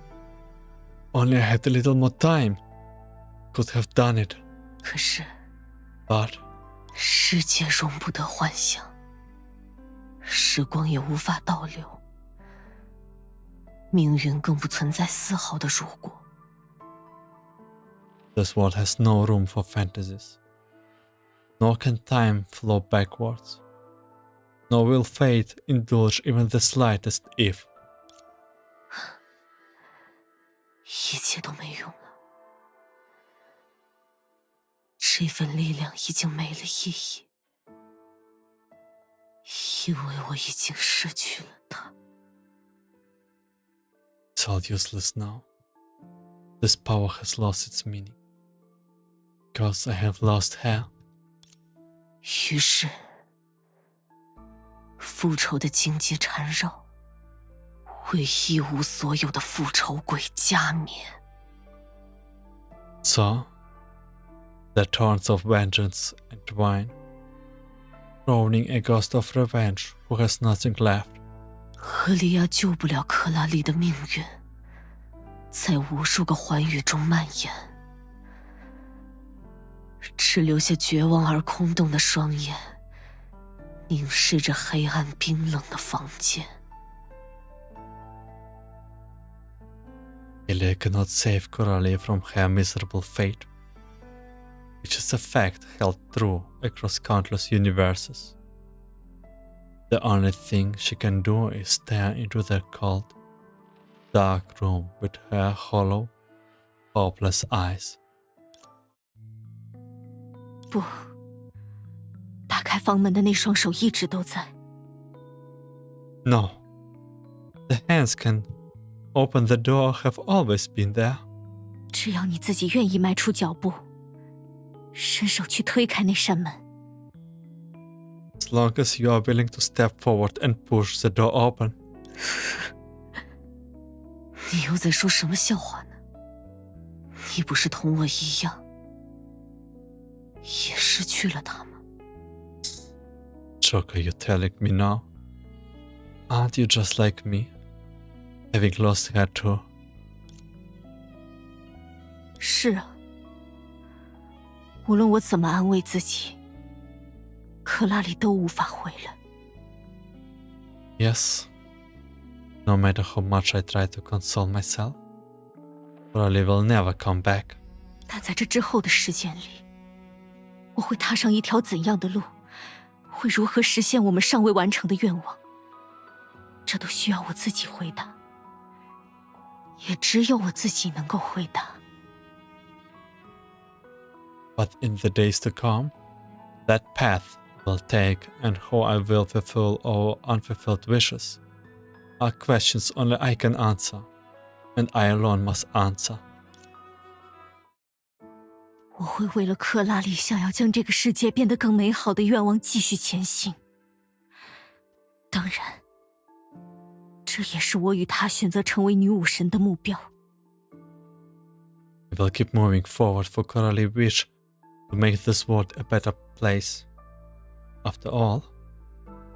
Only I had a little more time. Could have done it. 可是， But 世界容不得幻想，时光也无法倒流，命运更不存在丝毫的如果。this world has no room for fantasies. Nor can time flow backwards. Nor will fate indulge even the slightest if. 一切都没用了，这份力量已经没了意义，因为我已经失去了它。It's all useless now. This power has lost its meaning. Because I have lost her. 于是，复仇的荆棘缠绕，为一无所有的复仇鬼加冕。So, the thorns of vengeance entwine, crowning a ghost of revenge who has nothing left. 赫利亚救不了克拉丽的命运，在无数个寰宇中蔓延，只留下绝望而空洞的双眼，凝视着黑暗冰冷的房间。Ilya cannot save Coralie from her miserable fate, which is a fact held true across countless universes. The only thing she can do is stare into the cold, dark room with her hollow, hopeless eyes. 不，打开房门的那双手一直都在。No, the hands can open the door have always been there. 只要你自己愿意迈出脚步，伸手去推开那扇门。As long as you are willing to step forward and push the door open. 你又在说什么笑话呢？你不是同我一样，也失去了他吗？ Joke, are you telling me now? Aren't you just like me? Having lost her too. 是啊，无论我怎么安慰自己，克拉里都无法回来。Yes. No matter how much I try to console myself, Coralie will never come back. 但在这之后的时间里，我会踏上一条怎样的路？会如何实现我们尚未完成的愿望？这都需要我自己回答，也只有我自己能够回答。But in the days to come, that path will take and how I will fulfill all unfulfilled wishes are questions only I can answer, and I alone must answer. 我会为了克拉丽想要将这个世界变得更美好的愿望继续前行。当然，这也是我与她选择成为女武神的目标。I will keep moving forward for Coralie's wish to make this world a better place. After all,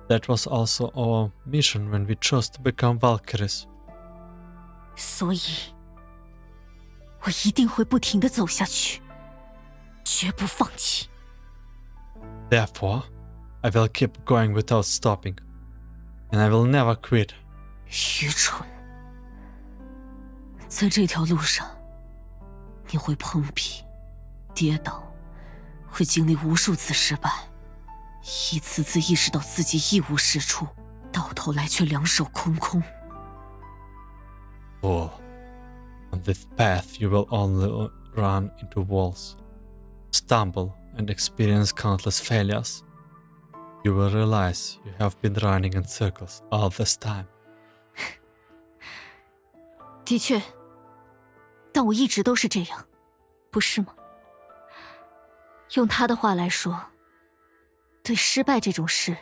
that was also our mission when we chose to become Valkyries. 所以，我一定会不停地走下去，绝不放弃。Therefore, I will keep going without stopping, and I will never quit. 愚蠢！在这条路上，你会碰壁、跌倒，会经历无数次失败，一次次意识到自己一无是处，到头来却两手空空。Fool. On this path you will only run into walls, stumble and experience countless failures. You will realize you have been running in circles all this time. 的确，但我一直都是这样，不是吗？用他的话来说，对失败这种事，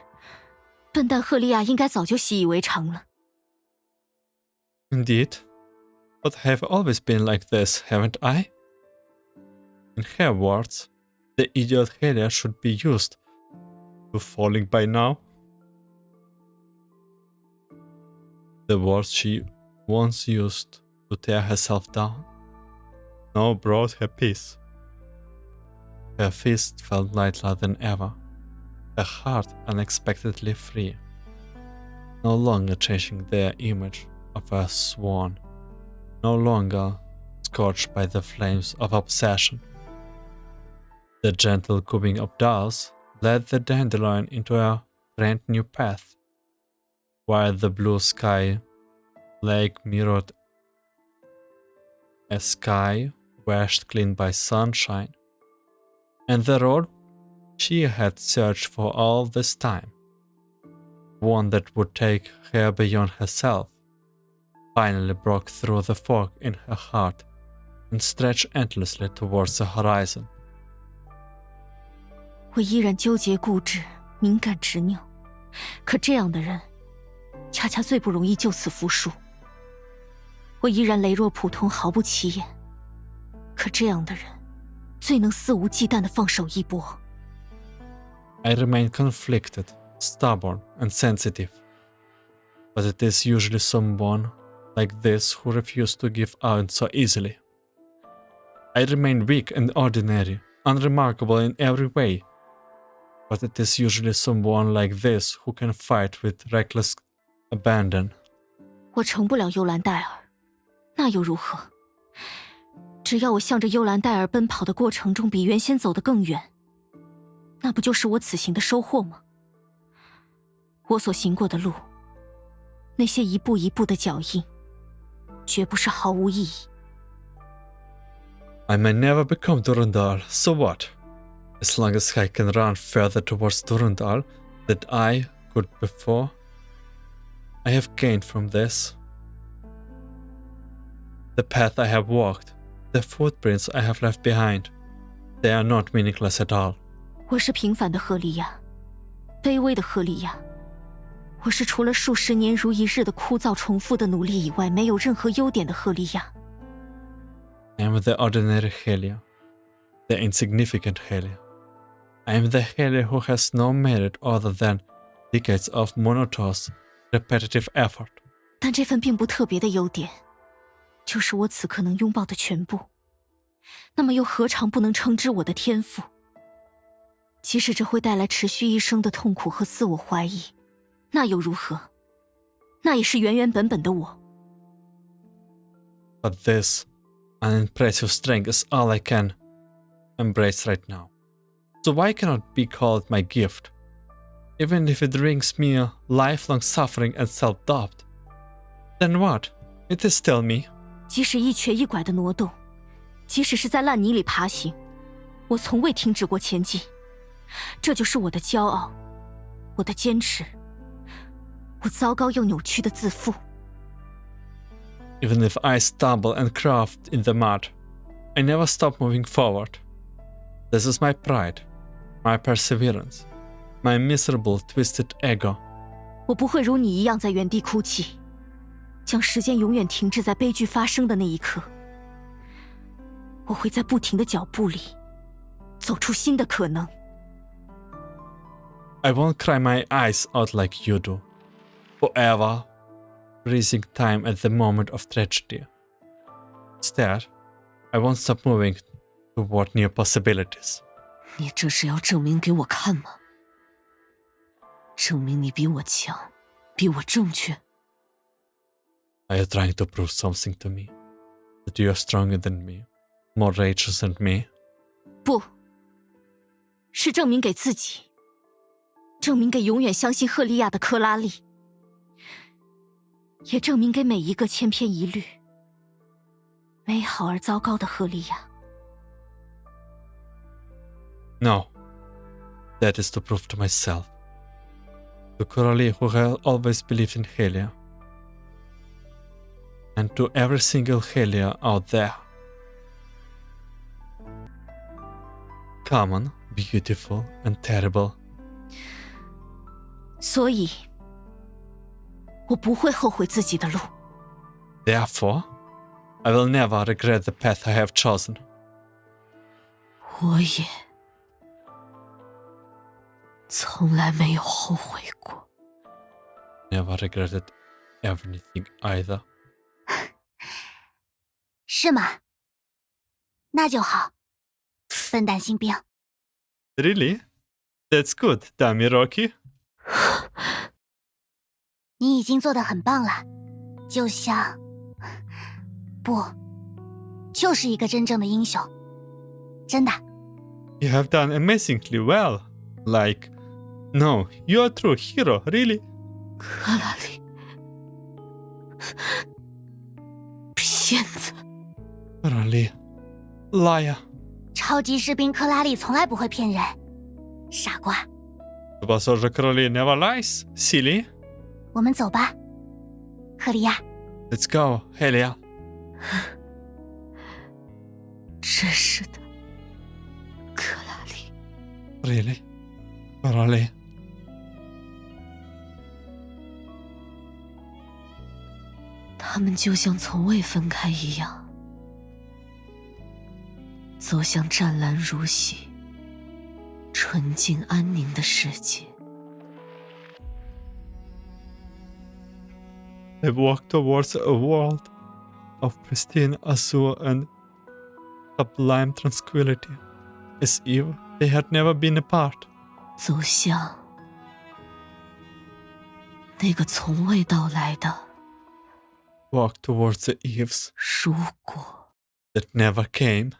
笨蛋赫利亚应该早就习以为常了。Indeed, but I have always been like this, haven't I? In her words, the idiot Helia should be used to falling by now. The words she once used to tear herself down now brought her peace. Her fist felt lighter than ever, her heart unexpectedly free, no longer chasing their image of a swan, no longer scorched by the flames of obsession. The gentle cooing of doves led the dandelion into a brand new path, while the blue sky lake mirrored a sky washed clean by sunshine, and the road she had searched for all this time, one that would take her beyond herself, finally broke through the fog in her heart and stretched endlessly towards the horizon. 我依然纠结固执，敏感执拗，可这样的人，恰恰最不容易就此服输。我依然羸弱普通，毫不起眼，可这样的人，最能肆无忌惮地放手一搏。I remain conflicted, stubborn, and sensitive, but it is usually someone like this who refuses to give out so easily. I remain weak and ordinary, unremarkable in every way, but it is usually someone like this who can fight with reckless abandon. 我成不了幽兰戴尔，那又如何？只要我向着幽兰戴尔奔跑的过程中比原先走得更远，那不就是我此行的收获吗？我所行过的路，那些一步一步的脚印，绝不是毫无意义。I may never become Durandal, so what? As long as I can run further towards Durandal than I could before, I have gained from this. The path I have walked, the footprints I have left behind, they are not meaningless at all. 我是平凡的赫利亚，卑微的赫利亚。我是除了数十年如一日的枯燥重复的努力以外，没有任何优点的赫利亚。I am the ordinary Helia, the insignificant Helia. I am the Helia who has no merit other than decades of monotonous, repetitive effort. 但这份并不特别的优点，就是我此刻能拥抱的全部。那么又何尝不能称之我的天赋？即使这会带来持续一生的痛苦和自我怀疑，那又如何？那也是原原本本的我。But this unimpressive strength is all I can embrace right now. So why cannot it be called my gift? Even if it brings me lifelong suffering and self-doubt, then what? It is still me. 即使一瘸一拐的挪动，即使是在烂泥里爬行，我从未停止过前进。这就是我的骄傲，我的坚持，我糟糕又扭曲的自负。Even if I stumble and crawl in the mud, I never stop moving forward. This is my pride, my perseverance, my miserable, twisted ego. 我不会如你一样在原地哭泣，将时间永远停滞在悲剧发生的那一刻。我会在不停的脚步里，走出新的可能。I won't cry my eyes out like you do, forever freezing time at the moment of tragedy. Instead, I won't stop moving toward new possibilities. 你这是要证明给我看吗？证明你比我强，比我正确。Are you trying to prove something to me? That you are stronger than me, more righteous than me? 不，是证明给自己，证明给永远相信赫利亚的克拉丽，也证明给每一个千篇一律、美好而糟糕的赫利亚。No, that is to prove to myself, to Coralie who has always believed in Helia, and to every single Helia out there. Common, beautiful, and terrible. 所以，我不会后悔自己的路。Therefore, I will never regret the path I have chosen. 我也从来没有后悔过。Never regretted anything either. 是吗？那就好，笨蛋新兵。 Really? That's good, dummy Rocky. 你已经做得很棒了，就像，不，就是一个真正的英雄，真的。 You have done amazingly well. Like, no, you're a true hero, really. 克拉丽，骗子！ Coralie, liar. 超级士兵克拉丽从来不会骗人，傻瓜。 Super Soldier Coralie never lies, silly. 我们走吧，克里亚。 Let's go, Helia. 真是的，克拉丽。 Really? Coralie. 他们就像从未分开一样，走向湛蓝如洗、纯净安宁的世界。 They walk towards a world of pristine azure and sublime tranquility, as if they had never been apart. 走向那个从未到来的 Walk towards the eves 如果。 that never came.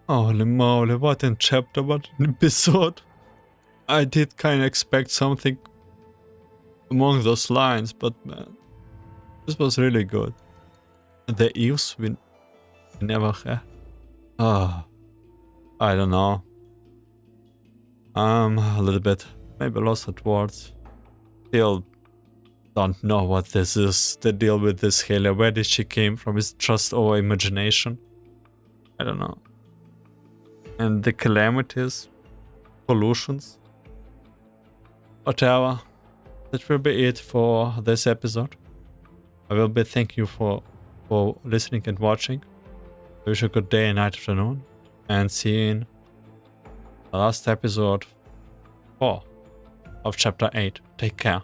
Holy moly, what a chapter, what an episode. I did kind of expect something among those lines, but man, this was really good. The eves we never had. I don't know. I'm a little bit maybe lost at words. Still don't know what this is. The deal with this Helia. Where did she came from? Is it just our imagination? I don't know. And the calamities, pollutions, whatever. That will be it for this episode. I will be thanking you for listening and watching. I wish you a good day, night, afternoon, and see you in the last episode 4 of chapter 8. Take care.